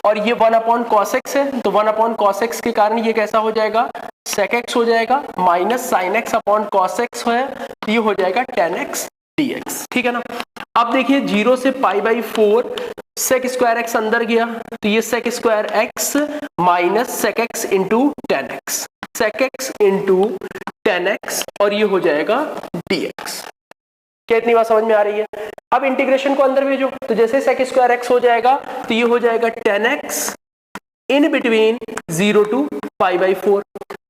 और ये 1 अपॉन कॉस एक्स है, तो 1 अपॉन कॉस एक्स के कारण ये कैसा हो जाएगा सेक एक्स हो जाएगा, minus sine x upon cos x है, ये हो जाएगा tan x dx, ठीक है ना। अब देखिए 0 से π/4 सेक स्क्वायर एक्स अंदर गया तो ये sec square x minus sec x into tan x, sec x into tan x और ये हो जाएगा dx। क्या इतनी बात समझ में आ रही है। अब इंटीग्रेशन को अंदर भेजो, तो जैसे सेक स्क्वायर एक्स हो जाएगा तो ये हो जाएगा tan x in between 0 to π/4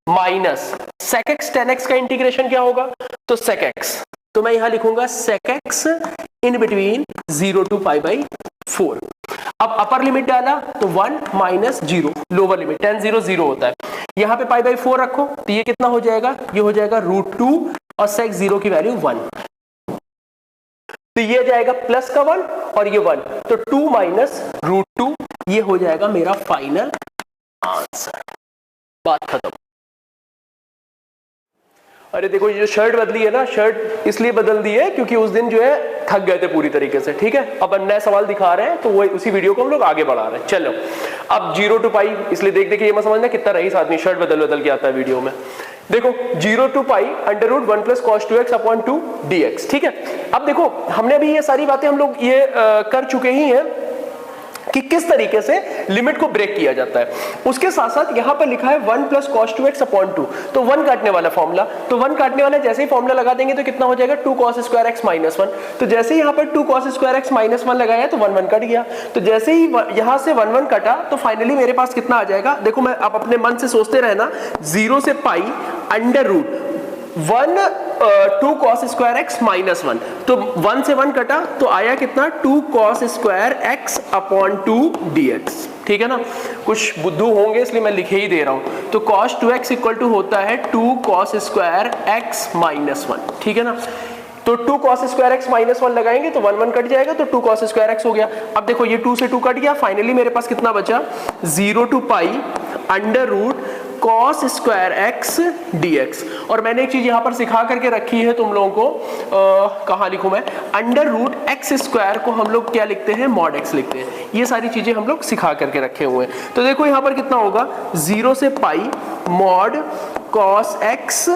minus sec x tan x का इंटीग्रेशन क्या होगा, तो सेक एक्स, तो मैं यहां लिखूंगा sec x in between 0 to π/4। अब अपर लिमिट डाला तो 1 माइनस 0, लोअर लिमिट tan 0 0 होता है, यहां पे π/4 रखो तो ये कितना हो जाएगा, ये हो जाएगा √2 और सेक 0 की वैल्यू 1, तो ये जाएगा प्लस का 1 और ये 1, तो 2 माइनस √2, ये हो जाएगा मेरा फाइनल आंसर। बात खत्म। अरे देखो ये जो शर्ट बदली है ना, शर्ट इसलिए बदल दी है क्योंकि उस दिन जो है थक गए थे पूरी तरीके से, ठीक है। अब नया सवाल दिखा रहे हैं तो वो उसी वीडियो को हम लोग आगे बढ़ा रहे हैं। चलो अब 0 to π, इसलिए देख देखिए ये मत समझना कितना रईस आदमी शर्ट बदल के आता है वीडियो में। देखो 0 to π √1 plus cos 2x upon 2 dx, ठीक है। अब देखो हमने अभी ये सारी बातें हम लोग ये कर चुके ही हैं, कि किस तरीके से लिमिट को ब्रेक किया जाता है। उसके साथ साथ यहां पर लिखा है 1 + cos 2x / 2, तो 1 काटने वाला फॉर्मूला, तो 1 काटने वाला जैसे ही फॉर्मूला लगा देंगे तो कितना हो जाएगा 2 cos square x - 1, तो जैसे ही यहां पर 2 cos square x - 1 लगाया तो 1 1 कट गया, तो जैसे ही यहां से 1 1 कटा तो फाइनली मेरे पास कितना आ जाएगा, देखो मैं आप अपने मन से सोचते रहना, 0 से pi under root 2 cos square x - 1, तो 1 से 1 कटा तो आया कितना 2 cos square x / 2 dx, ठीक है ना। कुछ बुद्धू होंगे इसलिए मैं लिखे ही दे रहा हूं, तो cos 2x = होता है 2 cos square x - 1, ठीक है ना। तो 2 cos square x - 1 लगाएंगे तो 1 1 कट जाएगा, तो 2 cos square x हो गया। अब देखो ये 2 से 2 कट गया, फाइनली मेरे पास कितना बचा 0 to pi under root cos square x dx। और मैंने एक चीज यहां पर सिखा करके रखी है तुम लोगों को, कहां लिखूं मैं, अंडर रूट x स्क्वायर को हम लोग क्या लिखते हैं, mod x लिखते हैं। ये सारी चीजें हम लोग सिखा करके रखे हुए हैं। तो देखो यहां पर कितना होगा 0 से पाई mod cos x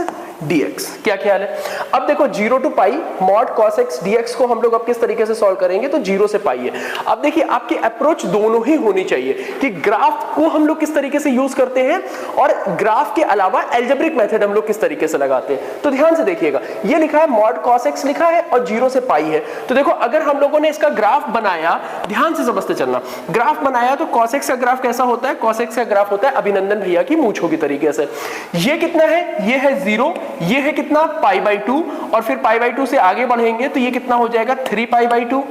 dx, क्या ख्याल है। अब देखो 0 to pi mod cos x dx को हम लोग अब किस तरीके से सॉल्व करेंगे, तो 0 से पाई है। अब देखिए आपकी अप्रोच दोनों ही होनी चाहिए कि ग्राफ को हम लोग किस तरीके से यूज करते हैं और ग्राफ के अलावा एल्जेब्रिक मेथड हम लोग किस तरीके से लगाते हैं। तो ध्यान से देखिएगा, ये लिखा है mod cos x लिखा है और 0 से पाई है, तो देखो अगर हम लोगों ने इसका ग्राफ बनाया, ध्यान से समझते चलना, ग्राफ बनाया तो cos x का ग्राफ कैसा होता है, cos x का ग्राफ होता है अभिनंदन भैया की मूंछों की तरीके से। ये कितना है, ये है 0, ये है कितना π/2, और फिर π/2 से आगे बढ़ेंगे तो ये कितना हो जाएगा 3π/2,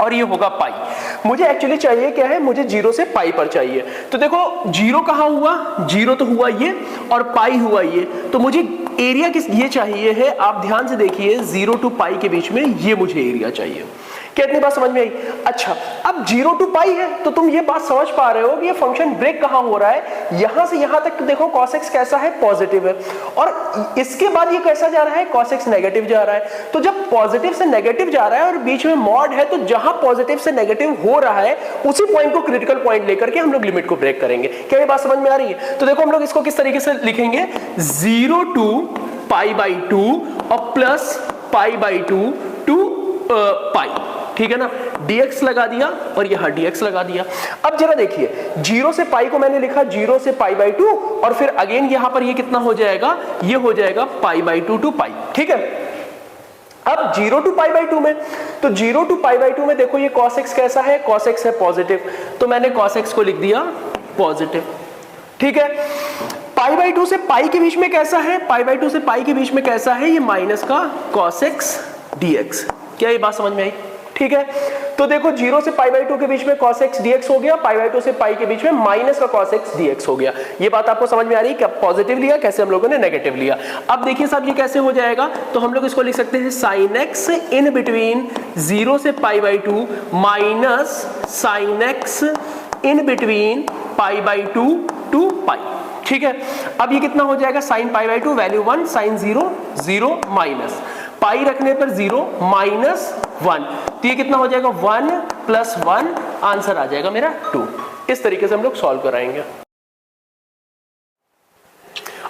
और ये होगा पाई। मुझे एक्चुअली चाहिए क्या है, मुझे 0 से पाई पर चाहिए। तो देखो 0 कहां हुआ, 0 तो हुआ ये और पाई हुआ ये, तो मुझे एरिया किस ये चाहिए है, आप ध्यान से देखिए 0 to पाई के बीच में ये मुझे एरिया चाहिए। कितनी बात समझ में आई। अच्छा अब 0 to पाई है तो तुम ये बात समझ पा रहे हो कि ये फंक्शन ब्रेक कहां हो रहा है, यहां से यहां तक देखो cos x कैसा है, पॉजिटिव है, और इसके बाद ये कैसा जा रहा है, cos x नेगेटिव जा रहा है। तो जब पॉजिटिव से नेगेटिव जा रहा है और बीच में मॉड है, तो जहां पॉजिटिव से नेगेटिव हो रहा है उसी पॉइंट को क्रिटिकल पॉइंट लेकर के हम लोग लिमिट को ब्रेक करेंगे। क्या ये बात समझ में आ रही है। तो देखो हम लोग इसको किस तरीके से लिखेंगे, 0 to π/2 और प्लस π/2 to पाई, ठीक है ना। dx लगा दिया और यहां dx लगा दिया। अब जरा देखिए 0 से पाई को मैंने लिखा 0 से π/2 और फिर अगेन यहां पर ये कितना हो जाएगा, ये हो जाएगा π/2 to पाई, ठीक है। अब 0 to π/2 में, तो 0 to π/2 में देखो ये cos x कैसा है, cos x है पॉजिटिव, तो मैंने cos x को लिख दिया पॉजिटिव, ठीक है। π/2 से पाई के बीच में कैसा है, π/2 से पाई के बीच में कैसा है, ये माइनस का cos x dx। क्या ये बात समझ में आई, ठीक है। तो देखो 0 से π/2 के बीच में cos x dx हो गया, π/2 से पाई के बीच में माइनस का cos x dx हो गया। ये बात आपको समझ में आ रही है, क्या पॉजिटिव लिया, कैसे हम लोगों ने नेगेटिव लिया। अब देखिए साहब ये कैसे हो जाएगा, तो हम लोग इसको लिख सकते हैं sin x इन बिटवीन 0 से π/2 minus sin x in between π/2 to pi, ठीक है। अब ये कितना हो जाएगा, sin π/2 value 1, sin 0 0 minus pi रखने पर 0 माइनस 1, तो ये कितना हो जाएगा 1 + 1, आंसर आ जाएगा मेरा 2। इस तरीके से हम लोग सॉल्व कराएंगे।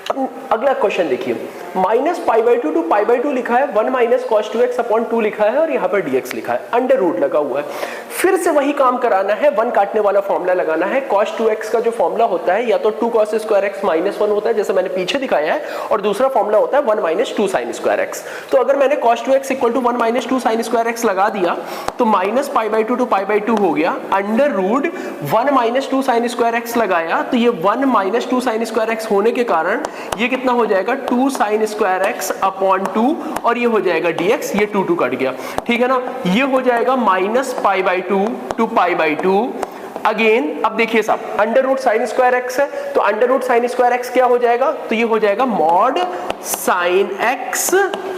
अब अगला क्वेश्चन देखिए, -π/2 to π/2 लिखा है, 1 - cos 2x / 2 लिखा है और यहाँ पर dx लिखा है, अंडर रूट लगा हुआ है। फिर से वही काम कराना है, 1 काटने वाला फॉर्मूला लगाना है। cos 2x का जो फॉर्मूला होता है या तो 2 cos square x - 1 होता है जैसे मैंने पीछे दिखाया है, और दूसरा फॉर्मूला होता है 1 - 2 sin square x। तो अगर मैंने cos 2x = 1 - 2 sin square x लगा दिया तो -π/2 to π/2 हो गया, under root 1 - 2 sin square x लगाया तो ये 1 - 2 sin square x होने के कारण ये कितना हो जाएगा 2 sin square x / 2, और ये हो जाएगा dx, ये 2 कट गया, ठीक है ना। ये हो जाएगा -π/2 to π/2 अगेन। अब देखिए साहब under root sine square x है, तो under root sine square x क्या हो जाएगा, तो ये हो जाएगा मॉड साइन एक्स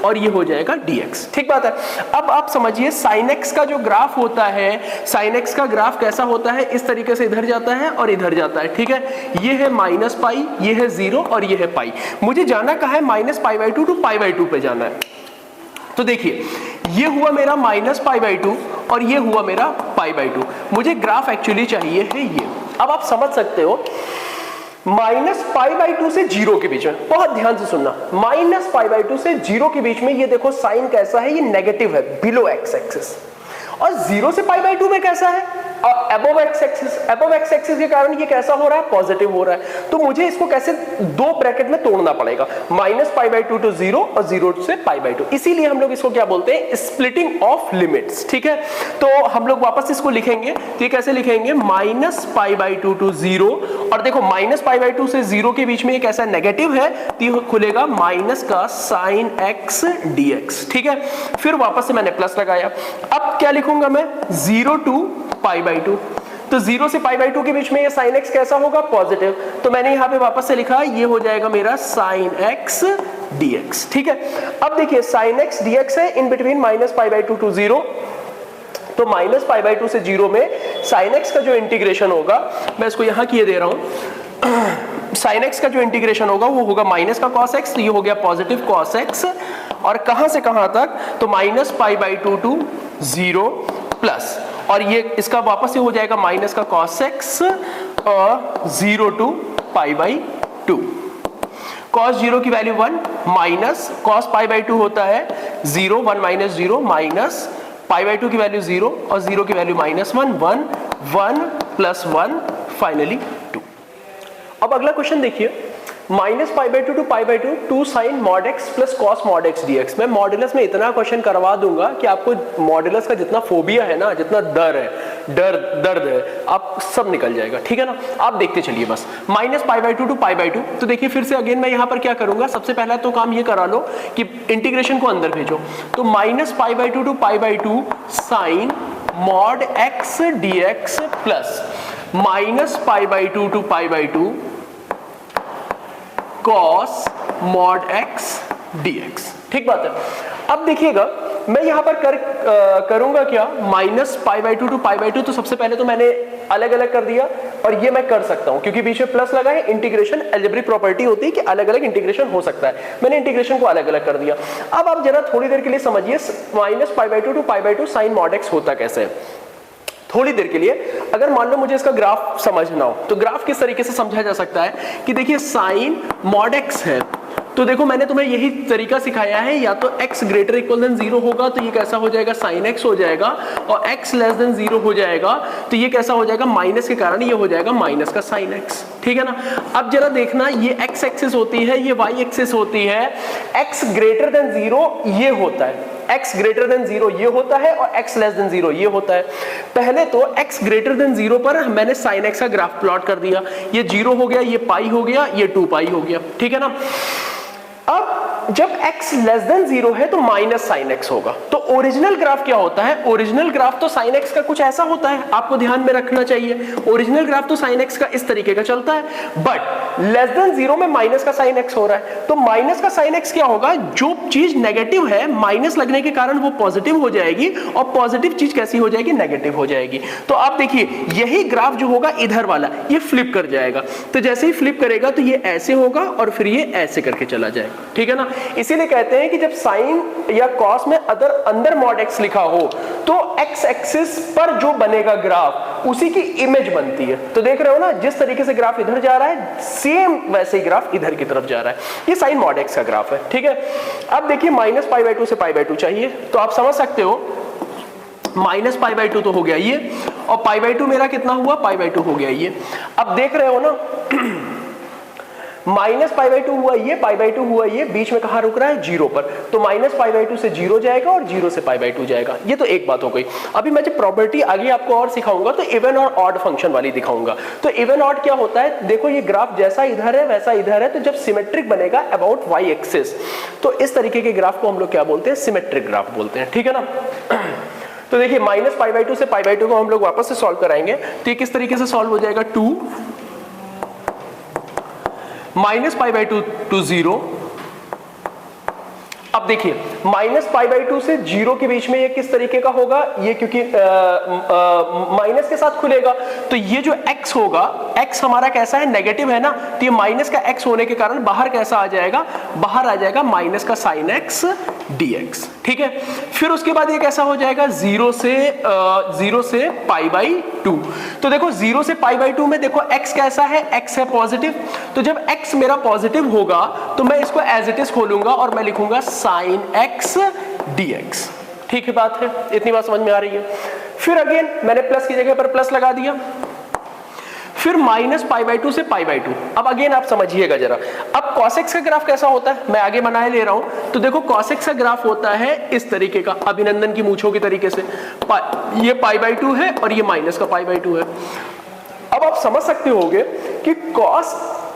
और ये हो जाएगा dx, ठीक बात है। अब आप समझिए साइन एक्स का जो ग्राफ होता है, साइन एक्स का ग्राफ कैसा होता है, इस तरीके से इधर जाता है और इधर जाता है, ठीक है। ये है -π, ये है 0 और ये है पाई। मुझे जाना कहाँ है, -π/2 to π/2 पे जाना है। तो देखिए ये हुआ मेरा -π/2 और ये हुआ मेरा π/2। मुझे ग्राफ एक्चुअली चाहिए है ये। अब आप समझ सकते हो -π/2 से 0 के बीच में, बहुत ध्यान से सुनना, -π/2 से 0 के बीच में ये देखो साइन कैसा है, ये नेगेटिव है बिलो एक्स एक्सिस, और 0 से π/2 में कैसा है, अबव एक्स एक्सिस के कारण ये कैसा हो रहा है, पॉजिटिव हो रहा है। तो मुझे इसको कैसे दो ब्रैकेट में तोड़ना पड़ेगा, -π/2 to 0 और 0 से π/2। इसीलिए हम लोग इसको क्या बोलते हैं, स्प्लिटिंग ऑफ लिमिट्स। ठीक है, तो हम लोग वापस इसको लिखेंगे, तो ये कैसे लिखेंगे, -π/2 to 0, और देखो -π/2 से 0 के बीच में एक ऐसा नेगेटिव है, तो ये खुलेगा माइनस का sin x dx। ठीक है, फिर वापस से मैंने प्लस लगाया। अब क्या लिखूंगा मैं, 0 to π/2, तो 0 से π/2 के बीच में ये sin x कैसा होगा, पॉजिटिव। तो मैंने यहां पे वापस से लिखा, ये हो जाएगा मेरा sin x dx। ठीक है, अब देखिए sin x dx है इन बिटवीन -π/2 to 0, तो -π/2 से 0 में sin x का जो इंटीग्रेशन होगा, मैं इसको यहां किए दे रहा हूं, sin x का जो इंटीग्रेशन होगा वो होगा माइनस का cos x, तो ये हो गया पॉजिटिव cos x, और कहां से कहां तक, तो -π/2 to 0 प्लस, और ये इसका वापस से हो जाएगा माइनस का cos x और 0 to π/2। cos 0 की वैल्यू 1 माइनस cos π/2 होता है 0, 1 माइनस 0 माइनस π/2 की वैल्यू 0 और 0 की वैल्यू -1, 1, 1 प्लस 1 फाइनली 2। अब अगला क्वेश्चन देखिए, -π/2 to π/2 2 sin mod x plus cos mod x dx। मैं मॉड्यूलस में इतना क्वेश्चन करवा दूंगा कि आपको मॉड्यूलस का जितना फोबिया है ना, जितना दर्द है, आप सब निकल जाएगा। ठीक है ना, आप देखते चलिए बस। -π/2 to π/2, तो देखिए फिर से अगेन मैं यहां पर क्या करूंगा, सबसे पहला तो काम ये करा लो कि इंटीग्रेशन को अंदर भेजो, तो -π/2 to π/2 sin mod x dx plus -π/2 to π/2 cos mod x dx। ठीक बात है। अब देखिएगा मैं यहां पर करूंगा क्या, -π/2 to π/2, तो सबसे पहले तो मैंने अलग अलग कर दिया, और ये मैं कर सकता हूं क्योंकि बीच में प्लस लगा है, इंटीग्रेशन अलजेब्रिक प्रॉपर्टी होती है कि अलग अलग इंटीग्रेशन हो सकता है, मैंने इंटीग्रेशन को अलग अलग कर दिया। अब आप जरा थोड़ी देर के लिए समझिए, -π/2 to π/2 sin mod x होता कैसे है। थोड़ी देर के लिए अगर मान लो मुझे इसका ग्राफ समझना हो, तो ग्राफ किस तरीके से समझा जा सकता है कि देखिए sin mod x है, तो देखो मैंने तुम्हें यही तरीका सिखाया है, या तो x ग्रेटर इक्वल देन 0 होगा तो ये कैसा हो जाएगा, sin x हो जाएगा, और x लेस देन 0 हो जाएगा तो ये कैसा हो जाएगा, माइनस के कारण ये हो जाएगा माइनस का sin x। ठीक है ना, अब जरा देखना, ये x एक्सिस होती है, ये y एक्सिस होती है, x ग्रेटर देन 0 ये होता है, x ग्रेटर देन 0 ये होता है, और x लेस देन 0 ये होता है। पहले तो x ग्रेटर देन 0 पर मैंने sin x का ग्राफ प्लॉट कर दिया, ये 0 हो गया, ये पाई हो गया, ये 2π हो गया। ठीक है ना, अब जब x लेस देन 0 है तो माइनस sin x होगा। तो ओरिजिनल ग्राफ क्या होता है, ओरिजिनल ग्राफ तो sin x का कुछ ऐसा होता है, आपको ध्यान में रखना चाहिए। ओरिजिनल ग्राफ तो sin x का इस तरीके का चलता है, बट लेस देन 0 में माइनस का sin x हो रहा है, तो माइनस का sin x क्या होगा, जो चीज नेगेटिव है माइनस लगने के कारण वो पॉजिटिव हो जाएगी, और पॉजिटिव चीज कैसी हो जाएगी, नेगेटिव हो जाएगी। तो आप देखिए यही ग्राफ जो होगा इधर वाला, ये फ्लिप कर जाएगा, तो जैसे ही फ्लिप करेगा तो ये ऐसे होगा और फिर ये ऐसे करके चला जाएगा। ठीक है ना, इसीलिए कहते हैं कि जब साइन या कॉस में अंदर मॉड एक्स लिखा हो तो एक्स एक्सिस पर जो बनेगा ग्राफ उसी की इमेज बनती है। तो देख रहे हो ना, जिस तरीके से ग्राफ इधर जा रहा है सेम वैसे ही ग्राफ इधर की तरफ जा रहा है। ये साइन मॉड एक्स का ग्राफ है। ठीक है, अब देखिए -π/2 से π/2 चाहिए, तो आप समझ सकते हो -π/2 तो हो गया ये, और π/2 मेरा कितना हुआ, π/2 हो गया ये। अब देख रहे हो ना -π/2 हुआ ये, π/2 हुआ ये, बीच में कहां रुक रहा है, 0 पर, तो -π/2 से 0 जाएगा और 0 से π/2 जाएगा। ये तो एक बात हो गई। अभी मैं जब प्रॉपर्टी आगे आपको और सिखाऊंगा तो इवन और ऑड फंक्शन वाली दिखाऊंगा। तो इवन ऑड क्या होता है, देखो ये ग्राफ जैसा इधर है वैसा इधर है, तो जब सिमेट्रिक बनेगा अबाउट y एक्सिस, तो इस तरीके के ग्राफ को हम लोग क्या बोलते हैं, सिमेट्रिक ग्राफ बोलते हैं। ठीक है ना, तो देखिए -π/2 से π/2 को हम लोग वापस से सॉल्व कराएंगे, तो ये किस तरीके से सॉल्व हो जाएगा, 2 -π/2 to 0। अब देखिए -π/2 से 0 के बीच में ये किस तरीके का होगा, ये क्योंकि माइनस के साथ खुलेगा, तो ये जो x होगा, x हमारा कैसा है, नेगेटिव है ना, तो ये माइनस का x होने के कारण बाहर कैसा आ जाएगा, बाहर आ जाएगा माइनस का sin x dx। ठीक है, फिर उसके बाद ये कैसा हो जाएगा, 0 से π/2। तो देखो 0 से π/2 में देखो x कैसा है, x है पॉजिटिव, तो जब x मेरा पॉजिटिव होगा तो मैं इसको एज इट इज खोलूंगा और मैं लिखूंगा sin x dx। ठीक है बात है, इतनी बात समझ में आ रही है। फिर अगेन मैंने प्लस की जगह पर प्लस लगा दिया, फिर माइनस पाई बाई 2 से पाई बाई 2। अब अगेन आप समझिएगा जरा, अब cos x का ग्राफ कैसा होता है, मैं आगे बनाए ले रहा हूं। तो देखो cos x का ग्राफ होता है इस तरीके का, अभिनंदन की मूंछों की तरीके से, ये पाई बाई 2 है और ये माइनस का पाई बाई 2 है। अब आप समझ सकते होगे कि cos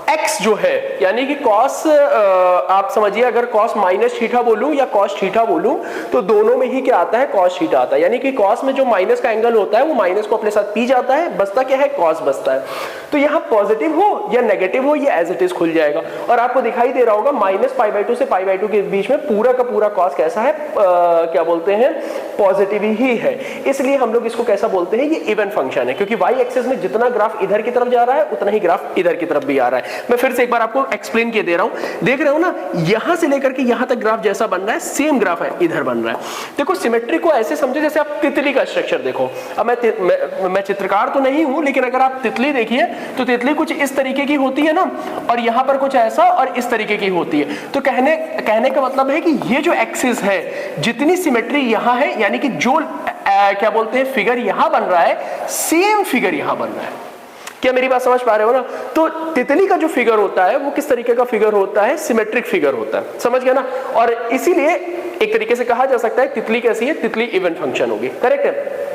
x जो है, यानी कि cos आप समझिए अगर cos माइनस थीटा बोलूं या cos थीटा बोलूं, तो दोनों में ही क्या आता है, cos थीटा आता है। यानी कि cos में जो माइनस का एंगल होता है वो माइनस को अपने साथ पी जाता है, बचता क्या है, cos बचता है। तो यहाँ पॉजिटिव हो या नेगेटिव हो, ये एज इट इज खुल जाएगा और आपको दिखाई दे रहा होगा माइनस पाई बाई 2 से पाई बाई 2 के बीच में पूरा का पूरा cos कैसा है, क्या बोलते हैं, पॉजिटिव ही है। इसलिए हम लोग इसको कैसा बोलते हैं, ये इवन फंक्शन है, क्योंकि y एक्सिस में जितना ग्राफ इधर की तरफ जा रहा है उतना ही ग्राफ इधर की तरफ भी आ रहा है। मैं फिर से एक बार आपको एक्सप्लेन किए दे रहा हूं, देख रहे हो ना, यहां से लेकर के यहां तक ग्राफ जैसा बन रहा है सेम ग्राफ है इधर बन रहा है। देखो सिमेट्री को ऐसे समझो जैसे आप तितली का स्ट्रक्चर देखो। अब मैं चित्रकार तो नहीं हूं, लेकिन अगर आप तितली देखिए तो तितली कुछ इस तरीके की होती है ना, और यहां पर कुछ ऐसा और इस तरीके की होती है। तो कहने का मतलब है कि ये जो एक्सिस है, जितनी सिमेट्री यहां है, यानी कि जो क्या बोलते हैं फिगर यहां बन रहा है, सेम फिगर यहां बन रहा है। क्या मेरी बात समझ पा रहे हो ना? तो तितली का जो फिगर होता है वो किस तरीके का फिगर होता है, सिमेट्रिक फिगर होता है, समझ गया ना? और इसीलिए एक तरीके से कहा जा सकता है तितली कैसी है, तितली इवन फंक्शन होगी, करेक्ट है।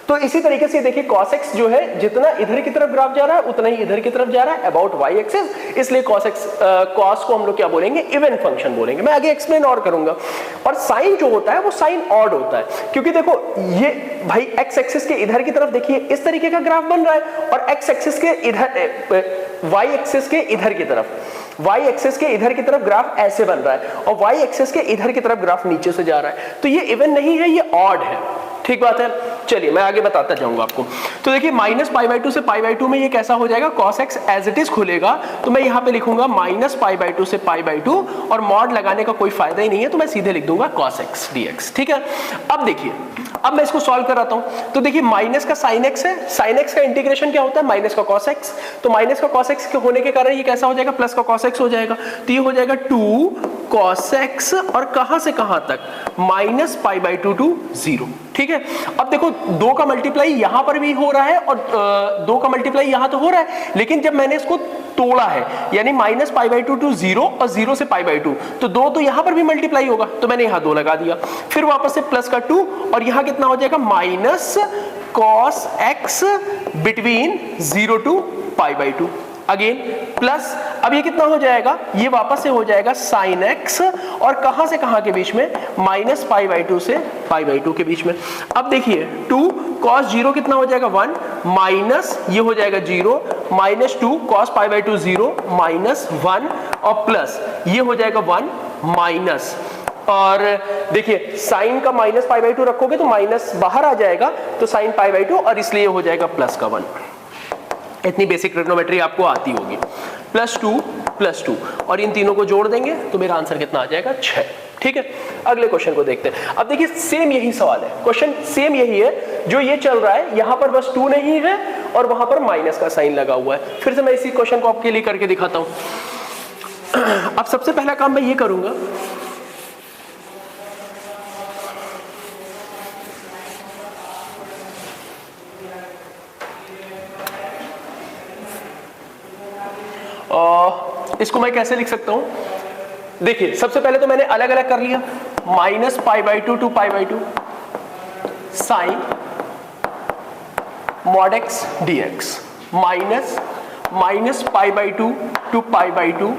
तो इसी तरीके से देखिए cos x जो है, जितना इधर की तरफ ग्राफ जा रहा है उतना ही इधर की तरफ जा रहा है अबाउट y एक्सिस, इसलिए cos को हम लोग क्या बोलेंगे, इवन फंक्शन बोलेंगे। मैं आगे एक्सप्लेन और करूंगा। और साइन जो होता है वो साइन ऑड होता है, क्योंकि देखो ये भाई x एक्सिस के इधर की तरफ देखिए इस तरीके का ग्राफ बन रहा है, और x एक्सिस के इधर, y एक्सिस के इधर की तरफ, y एक्सिस के इधर की तरफ ग्राफ ऐसे बन रहा है, और y एक्सिस के इधर की तरफ ग्राफ नीचे से जा रहा है। तो ये इवन नहीं है, ये ऑड है, ठीक बात है। चलिए मैं आगे बताता जाऊंगा आपको। तो देखिए माइनस पाई बाई 2 से पाई बाई 2 में ये कैसा हो जाएगा, cos x as it is खुलेगा। तो मैं यहाँ पे लिखूंगा माइनस पाई बाई 2 से पाई बाई 2, और मॉड लगाने का कोई फायदा ही नहीं है, तो मैं सीधे लिख दूंगा cos x dx, ठीक है। अब देखिए, अब मैं इसको सॉल्व कराता हूं। तो देखिए माइनस का साइन x है, साइन x का इंटीग्रेशन क्या होता है, माइनस का cos x। तो माइनस का cos x के होने के कारण ये कैसा हो जाएगा, प्लस का cos x हो जाएगा। तो ये हो जाएगा 2 cos x, और कहां से कहां तक, माइनस पाई बाई 2 टू 0, ठीक है। अब देखो 2 का मल्टीप्लाई यहां पर भी हो रहा है और 2 का मल्टीप्लाई यहां तो हो रहा है, लेकिन जब मैंने इसको तोड़ा है, यानी माइनस पाई बाई 2 टू 0 और 0 से पाई बाई 2, तो 2 तो यहां पर भी मल्टीप्लाई होगा, तो मैंने यहां 2 लगा दिया। फिर वापस से प्लस का 2, और यहां कितना हो जाएगा, minus cos x between 0 to pi by 2, again plus, अब ये कितना हो जाएगा, ये वापस से हो जाएगा साइन x, और कहां से कहां के बीच में, माइनस पाई बाई 2 से पाई बाई 2 के बीच में। अब देखिए 2 cos 0 कितना हो जाएगा 1, माइनस ये हो जाएगा 0, minus 2 cos pi by 2 0, minus 1, और प्लस ये हो जाएगा 1 माइनस, और देखिए साइन का माइनस पाई बाई 2 रखोगे तो माइनस बाहर आ जाएगा, तो साइन पाई बाई 2, और इसलिए हो जाएगा प्लस का 1। इतनी बेसिक ट्रिग्नोमेट्री आपको आती होगी। प्लस 2 और इन तीनों को जोड़ देंगे तो मेरा आंसर कितना आ जाएगा, 6, ठीक है। अगले क्वेश्चन को देखते हैं। अब देखिए सेम यही सवाल है, क्वेश्चन सेम यही है, जो ये चल रहा है यहां पर बस 2 नहीं है और वहां पर माइनस का साइन लगा हुआ है। फिर से मैं इसी क्वेश्चन को आपके लिए करके दिखाता हूं। अब सबसे पहला काम मैं ये करूंगा, इसको मैं कैसे लिख सकता हूं, देखिए सबसे पहले तो मैंने अलग अलग कर लिया, minus pi by 2 to pi by 2 sine mod x dx, minus pi by 2 to pi by 2,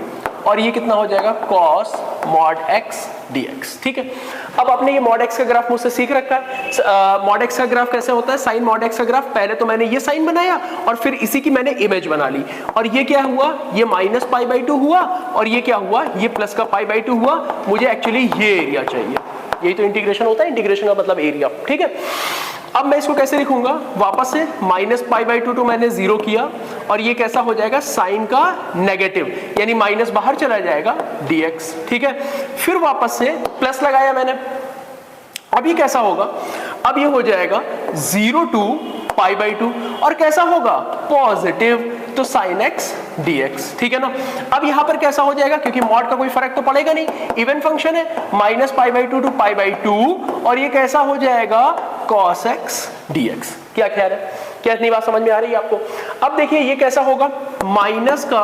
और ये कितना हो जाएगा, cos मॉड x dx, ठीक है। अब आपने ये मॉड x का ग्राफ मुझसे सीख रखा है। मॉड x का ग्राफ कैसे होता है, साइन मॉड x का ग्राफ, पहले तो मैंने ये साइन बनाया और फिर इसी की मैंने इमेज बना ली, और ये क्या हुआ, ये माइनस पाई बाई 2 हुआ, और ये क्या हुआ, ये प्लस का पाई बाई 2 हुआ। मुझे एक्चुअली ये एरिया चाहिए, यही तो इंटीग्रेशन होता है, इंटीग्रेशन का मतलब एरिया, ठीक है। अब मैं इसको कैसे लिखूंगा, वापस से माइनस पाई बाई 2 मैंने 0 किया, और ये कैसा हो जाएगा, साइन का नेगेटिव, यानी माइनस बाहर चला जाएगा dx, ठीक है। फिर वापस से प्लस लगाया मैंने, अब ये कैसा होगा, अब ये हो जाएगा 0 टू पाई बाई 2, और कैसा होगा, पॉजिटिव, तो साइन x dx, ठीक है ना। अब यहां पर कैसा हो जाएगा, क्योंकि मॉड का कोई फर्क तो पड़ेगा नहीं, इवन फंक्शन है, minus pi by 2 to pi by 2, और ये कैसा हो जाएगा, cos x dx। क्या ख्याल है, क्या इतनी बात समझ में आ रही है आपको? अब देखिए ये कैसा होगा, माइनस का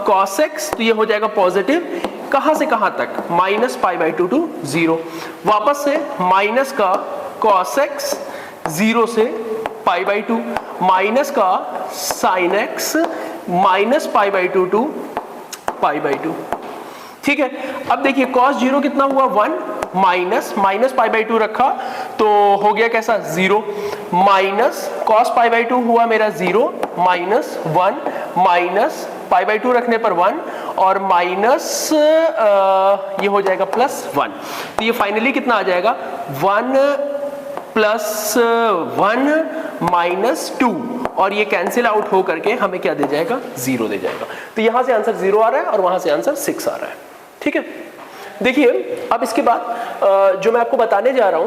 cos x, तो ये हो जाएगा पॉजिटिव, कहां से कहां तक, -π/2 टू 0, वापस से माइनस का cos x 0 से π/2, माइनस का sin x -π/2 टू π/2। ठीक है, अब देखिए cos 0 कितना हुआ 1, माइनस π/2 रखा तो हो गया कैसा 0, माइनस cos π/2 हुआ मेरा 0, -1, माइनस π/2 रखने पर 1, और माइनस ये हो जाएगा +1, तो ये फाइनली कितना आ जाएगा 1 + 1 - 2, और ये कैंसिल आउट हो करके हमें क्या दे जाएगा 0 दे जाएगा। तो यहां से आंसर 0 आ रहा है और वहां से आंसर 6 आ रहा है। ठीक है, देखिए अब इसके बाद जो मैं आपको बताने जा रहा हूं,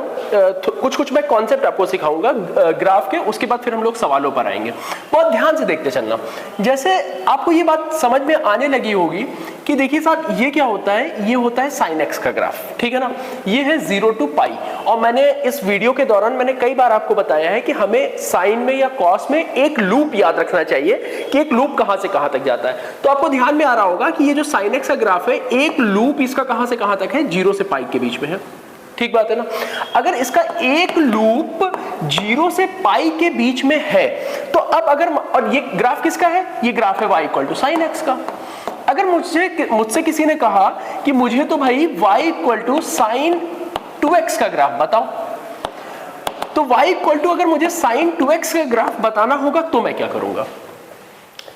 कुछ मैं कॉन्सेप्ट आपको सिखाऊंगा ग्राफ के, उसके बाद फिर हम लोग सवालों पर आएंगे। बहुत ध्यान से देखते चलना, जैसे आपको ये बात समझ में आने लगी होगी कि देखिए साहब ये क्या होता है, ये होता है sin x का ग्राफ, ठीक है ना, ये है 0 to π। और मैंने इस वीडियो के दौरान मैंने कई बार आपको बताया है कि हमें साइन में या कॉस में एक लूप याद रखना चाहिए कि एक लूप कहां से कहां तक जाता है। तो आपको ध्यान में आ रहा होगा कि ये जो sin x का ग्राफ है, एक लूप इसका कहां से कहां तक है, 0 से π के बीच में है। ठीक बात है ना, अगर इसका एक लूप 0 से π के बीच में है तो अब अगर, और ये ग्राफ किसका है, ये ग्राफ है y = sin x का। अगर मुझसे किसी ने कहा कि मुझे तो भाई y = sin 2x का ग्राफ बताओ, तो y = अगर मुझे sin 2x का ग्राफ बताना होगा तो मैं क्या करूंगा?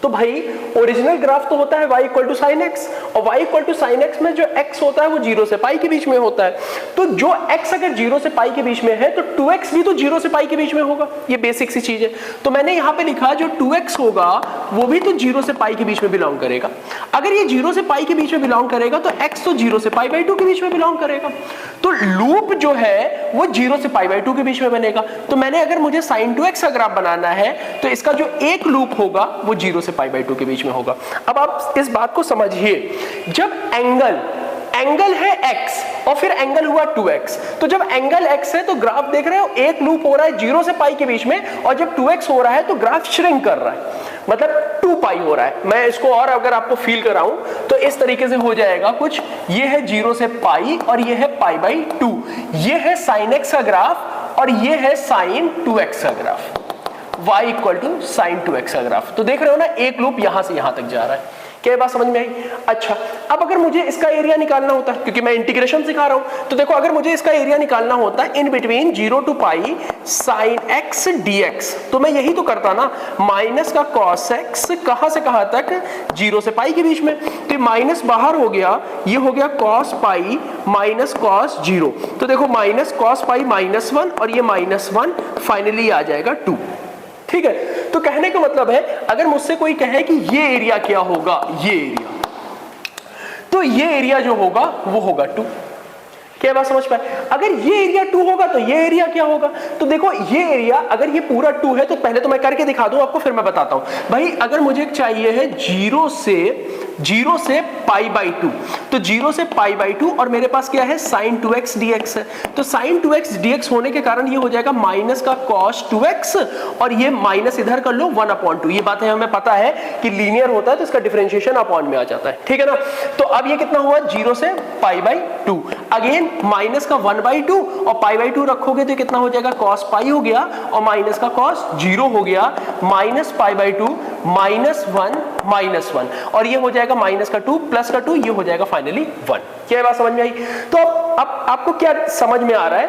तो भाई ओरिजिनल ग्राफ तो होता है y = sin x, और y = sin x में जो x होता है वो 0 से π के बीच में होता है। तो जो x अगर 0 से π के बीच में है तो 2x भी तो 0 से π के बीच में होगा, ये बेसिक सी चीज है। तो मैंने यहां पे लिखा जो 2x होगा वो भी तो 0 से π के बीच में बिलोंग करेगा। अगर ये 0 से π के बीच में बिलोंग करेगा तो x तो 0 से π/2 के बीच में बिलोंग करेगा। तो लूप जो है वो 0 से π/2 के बीच में बनेगा। तो मैंने अगर मुझे sin 2x का ग्राफ बनाना है तो इसका जो एक लूप होगा वो 0 से π/2 के बीच में होगा। अब आप इस बात को समझिए, जब एंगल है x और फिर एंगल हुआ 2x, तो जब एंगल x है तो ग्राफ देख रहे हो एक लूप हो रहा है 0 से π के बीच में, और जब 2x हो रहा है तो ग्राफ श्रिंक कर रहा है, मतलब 2π हो रहा है। मैं इसको और अगर आपको फील कराऊं तो इस तरीके से हो जाएगा कुछ, ये है 0 से π और ये है π/2, ये है sin x का ग्राफ और ये है sin 2x का ग्राफ, y = sin 2x का ग्राफ। तो देख रहे हो ना, एक लूप यहां से यहां तक जा रहा है। क्या बात समझ में आई? अच्छा, अब अगर मुझे इसका एरिया निकालना होता है, क्योंकि मैं इंटीग्रेशन सिखा रहा हूं, तो देखो अगर मुझे इसका एरिया निकालना होता है in between 0 to π sin x dx, तो मैं यही तो करता ना, माइनस का cos x कहां से कहां तक, 0 से π के बीच में, तो माइनस बाहर हो गया, ये हो गया cos π - cos 0, तो देखो माइनस cos π -1 और ये -1, फाइनली आ जाएगा 2। ठीक है, तो कहने का मतलब है अगर मुझसे कोई कहे कि ये एरिया क्या होगा, ये एरिया, तो ये एरिया जो होगा वो होगा 2। क्या बात समझ पाए? अगर ये एरिया 2 होगा तो ये एरिया क्या होगा? तो देखो ये एरिया अगर ये पूरा 2 है तो पहले तो मैं करके दिखा दूं आपको, फिर मैं बताता हूं। भाई अगर मुझे चाहिए है 0 से π/2, तो 0 से π/2 और मेरे पास क्या है sin 2x dx है, तो sin 2x dx होने के कारण ये हो जाएगा माइनस का cos 2x और ये माइनस इधर कर लो 1/2। ये बात है, हमें पता है कि लीनियर होता है तो इसका डिफरेंशिएशन अपॉन में आ जाता है। ठीक है ना, तो अब ये कितना हुआ 0 से π/2, अगेन माइनस का 1/2 और π/2 रखोगे तो कितना हो जाएगा cos π हो गया और माइनस का cos 0 हो गया, माइनस π/2 -1 और ये हो जाएगा माइनस का 2 प्लस का 2, ये हो जाएगा फाइनली 1। क्या बात समझ में आई? तो अब आपको क्या समझ में आ रहा है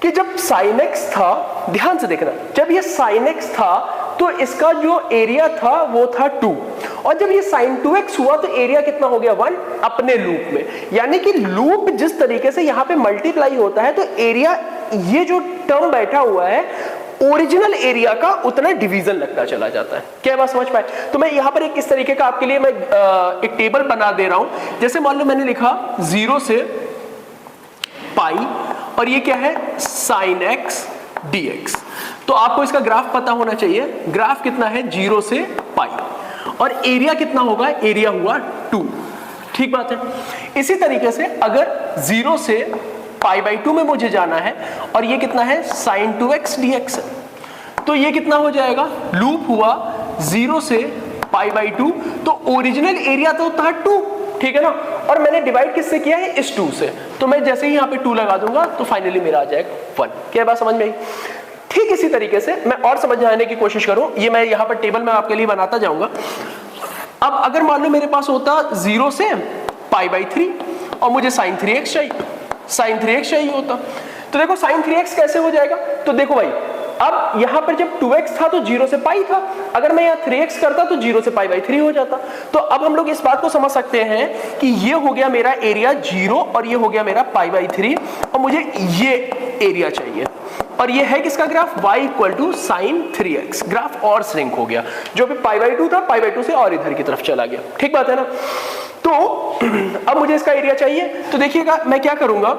कि जब sin x था, ध्यान से देखना, जब ये sin x था तो इसका जो एरिया था वो था 2, और जब ये sin 2x हुआ तो एरिया कितना हो गया 1 अपने लूप में। यानी कि लूप जिस तरीके से यहां पे मल्टीप्लाई होता है तो एरिया, ये जो टर्म बैठा हुआ है ओरिजिनल एरिया का उतना डिवीजन लगता चला जाता है। क्या बात समझ पाए? तो मैं यहां पर एक इस तरीके का आपके लिए मैं एक टेबल बना दे रहा हूं। जैसे मान लो मैंने लिखा 0 से π और ये क्या है sin x dx, तो आपको इसका ग्राफ पता होना चाहिए। ग्राफ कितना है 0 से π और एरिया कितना होगा, एरिया हुआ 2। ठीक बात है। इसी तरीके से अगर 0 से π/2 में मुझे जाना है और ये कितना है sin 2x dx। तो ये कितना हो जाएगा, लूप हुआ 0 से π/2, तो ओरिजिनल एरिया तो था 2, ठीक है ना, और मैंने डिवाइड किससे किया है, इस 2 से। तो मैं जैसे ही यहाँ पे 2 लगा दूंगा तो फाइनली मेरा आ जाएगा 1। क्या बात समझ में आई? ठीक इसी तरीके से मैं और समझाने की कोशिश करूं, ये मैं यहाँ पर टेबल में आपके लिए बनाता जाऊंगा। अब अगर मान लो मेरे पास होता 0 से π/3 और मुझे sin 3x चाहिए होता, तो देखो sin 3x कैसे हो जाएगा, तो देखो भाई अब यहां पर जब 2x था तो 0 से पाई था, अगर मैं यहां 3x करता तो 0 से π/3 हो जाता। तो अब हम लोग इस बात को समझ सकते हैं कि ये हो गया मेरा एरिया 0 और ये हो गया मेरा π/3 और मुझे ये एरिया चाहिए, और ये है किसका graph, y = sin 3x। Graph और श्रिंक हो गया, जो भी π/2 था π/2 से और इधर की तरफ चला गया, ठीक बात है ना। तो अब मुझे इसका एरिया चाहिए, तो देखिएगा मैं क्या करूंगा,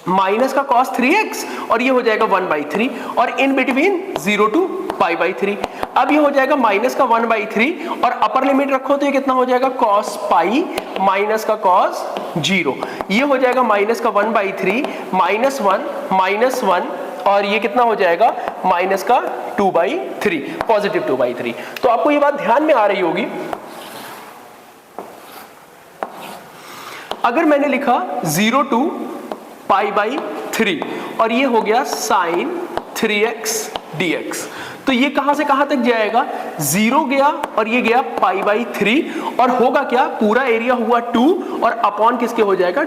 माइनस का cos 3x और ये हो जाएगा 1/3 और इन बिटवीन 0 to π/3। अब ये हो जाएगा माइनस का 1/3 और अपर लिमिट रखो तो ये कितना हो जाएगा cos π माइनस का cos 0, ये हो जाएगा माइनस का 1/3 -1 और ये कितना हो जाएगा माइनस का 2/3, पॉजिटिव 2/3। तो आपको ये बात ध्यान में आ रही होगी। अगर मैंने लिखा 0 to π/3 और ये हो गया sin 3x dx, तो ये कहां से कहां तक जाएगा, 0 गया और ये गया π/3 और होगा क्या, पूरा एरिया हुआ 2 और अपॉन किसके हो जाएगा,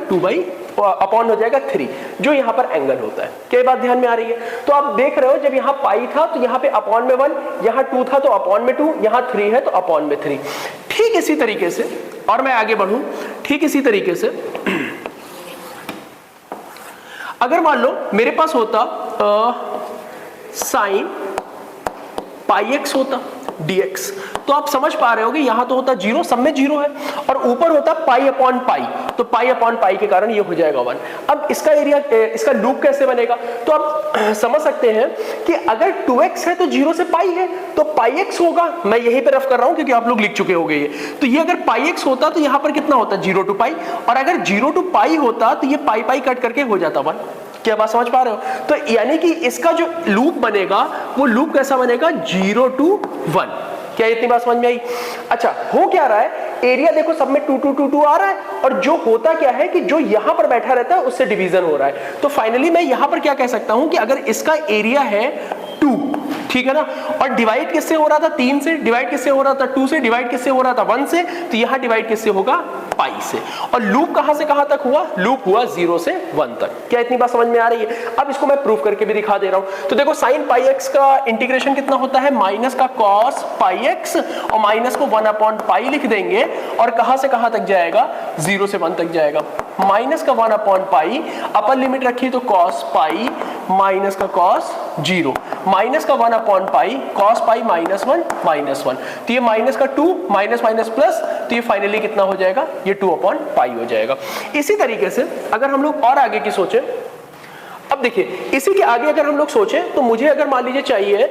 अपॉन हो जाएगा 3, जो यहां पर एंगल होता है। क्या बात ध्यान में आ रही है? तो आप देख रहे हो जब यहां पाई था तो यहां पे अपॉन में 1, यहां 2 था तो अपॉन में 2, यहां 3 है तो अपॉन में 3। ठीक इसी तरीके से, और मैं आगे बढ़ूं, ठीक इसी तरीके से अगर मान लो मेरे पास होता sin πx होता dx, तो आप समझ पा रहे होगे यहां तो होता 0, सब में 0 है, और ऊपर होता π/π, तो π/π के कारण ये हो जाएगा 1। अब इसका एरिया, इसका लूप कैसे बनेगा, तो आप समझ सकते हैं कि अगर 2x है तो 0 से पाई है तो πx होगा, मैं यहीं पे रफ कर रहा हूं क्योंकि आप लोग लिख चुके होंगे ये, तो ये अगर πx होता तो यहां पर कितना होता 0 to π, और अगर 0 to π होता तो ये π कट करके हो जाता 1। क्या बात समझ पा रहे हो? तो यानी कि इसका जो लूप बनेगा वो लूप कैसा बनेगा, 0 to 1। क्या इतनी बात समझ में आई? अच्छा, हो क्या रहा है, एरिया देखो सब में 2 2 2 2 आ रहा है, और जो होता क्या है कि जो यहां पर बैठा रहता है उससे डिवीजन हो रहा है। तो फाइनली मैं यहां पर क्या कह सकता हूं कि अगर इसका एरिया है 2, ठीक है ना, और डिवाइड किससे हो रहा था, 3 से, डिवाइड किससे हो रहा था 2 से, डिवाइड किससे हो रहा था 1 से, तो यहां डिवाइड किससे होगा, पाई से। और लूप कहां से कहां तक हुआ, लूप हुआ 0 से 1 तक। क्या इतनी बात समझ में आ रही है? अब इसको मैं प्रूफ करके भी दिखा दे रहा हूं। तो देखो sin πx का इंटीग्रेशन कितना होता है, माइनस का cos πx और माइनस को 1/π लिख देंगे, और कहां से कहां तक जाएगा, 0 से 1 तक जाएगा। माइनस का 1/π, अपर लिमिट रखी तो cos π माइनस का cos 0, माइनस का 1/π, cos π -1, तो ये माइनस का 2 माइनस माइनस प्लस, तो ये फाइनली कितना हो जाएगा, ये 2/π हो जाएगा। इसी तरीके से अगर हम लोग और आगे की सोचें, अब देखिए इसी के आगे अगर हम लोग सोचें तो मुझे अगर मान लीजिए चाहिए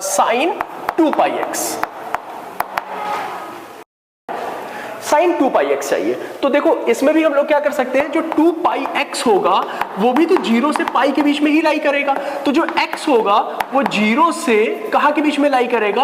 sin 2πx, sin 2πx चाहिए, तो देखो इसमें भी हम लोग क्या कर सकते हैं, जो 2πx होगा वो भी तो 0 से पाई के बीच में ही लाई करेगा, तो जो x होगा वो 0 से कहां के बीच में लाई करेगा,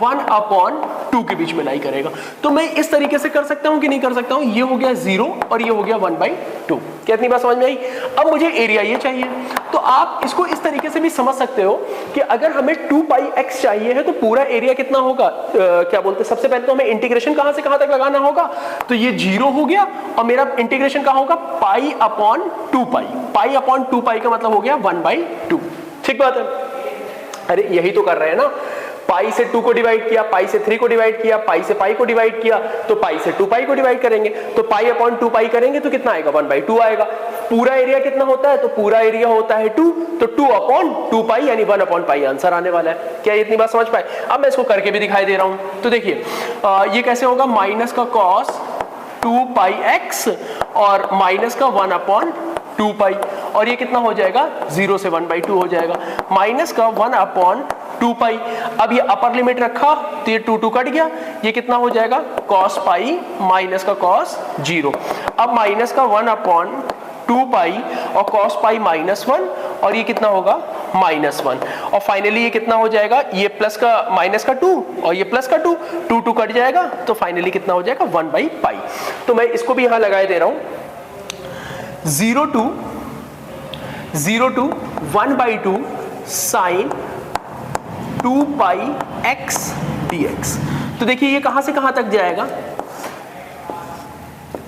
1/2 के बीच में लाई करेगा। तो मैं इस तरीके से कर सकता हूं कि नहीं कर सकता हूं, ये हो गया 0 और ये हो गया 1/2। क्या इतनी बात समझ में आई? अब मुझे एरिया ये चाहिए, तो आप इसको इस तरीके से भी समझ सकते हो कि अगर हमें 2πx चाहिए है तो पूरा एरिया कितना होगा, क्या बोलते हैं, सबसे पहले तो हमें इंटीग्रेशन कहां से कहां तक लगाना होगा, तो ये 0 हो गया और मेरा इंटीग्रेशन कहां होगा, π/2π, π/2π का मतलब हो गया 1/2। ठीक बात है? अरे यही तो कर रहे हैं ना, पाई से 2 को डिवाइड किया, पाई से 3 को डिवाइड किया, पाई से पाई को डिवाइड किया, तो पाई से 2π को डिवाइड करेंगे, तो π/2π करेंगे तो कितना आएगा, 1/2 आएगा। पूरा एरिया कितना होता है, तो पूरा एरिया होता है 2, तो 2/2π यानी 1/π आंसर आने वाला है। क्या इतनी बात समझ पाए? अब मैं इसको करके भी दिखाई दे रहा हूं, तो देखिए ये कैसे होगा, माइनस का cos 2πx और माइनस का 1/2π, और ये कितना हो जाएगा, 0 से 1/2 हो जाएगा, माइनस का 1/2π। अब ये अपर लिमिट रखा तो ये 2 कट गया, ये कितना हो जाएगा, cos π माइनस का cos 0। अब माइनस का 1/2 पाई और कॉस पाई -1 और ये कितना होगा -1 और फाइनली ये कितना हो जाएगा, ये प्लस का माइनस का 2 और ये प्लस का 2, 2 कट जाएगा तो फाइनली कितना हो जाएगा 1/पाई। तो मैं इसको भी यहां लगाए दे रहा हूं 0 to 1/2 sine 2 pi x dx। तो देखिए ये कहां से कहां तक जाएगा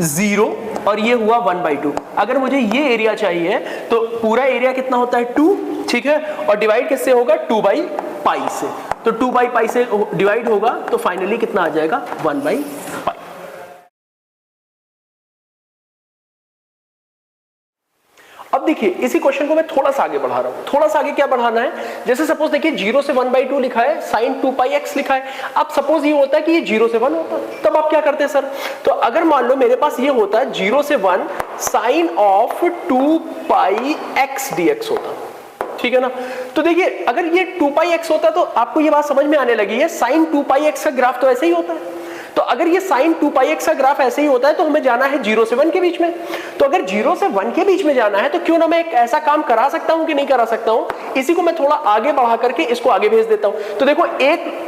0 और ये हुआ 1/2। अगर मुझे ये एरिया चाहिए तो पूरा एरिया कितना होता है 2, ठीक है, और डिवाइड किससे होगा 2/पाई से। तो 2/पाई से डिवाइड होगा तो फाइनली कितना आ जाएगा 1/पाई। अब देखिए इसी क्वेश्चन को मैं थोड़ा सा आगे बढ़ा रहा हूं। थोड़ा सा आगे क्या बढ़ाना है, जैसे सपोज देखिए 0 से 1/2 लिखा है, साइन 2πx लिखा है। अब सपोज ये होता है कि ये 0 से 1 होता, तब आप क्या करते हैं सर, तो अगर मान लो मेरे पास ये होता है 0 से 1 साइन ऑफ 2πx dx होता, ठीक है ना। तो देखिए अगर ये 2πx होता तो आपको ये बात समझ में आने लगी है, साइन 2πx का ग्राफ तो ऐसे ही होता है। तो अगर ये साइन 2πx का ग्राफ ऐसे ही होता है तो हमें जाना है 0 से 1 के बीच में। तो अगर 0 से 1 के बीच में जाना है तो क्यों ना मैं एक ऐसा काम करा सकता हूं कि नहीं करा सकता हूं, इसी को मैं थोड़ा आगे बढ़ा करके इसको आगे भेज देता हूं। तो देखो एक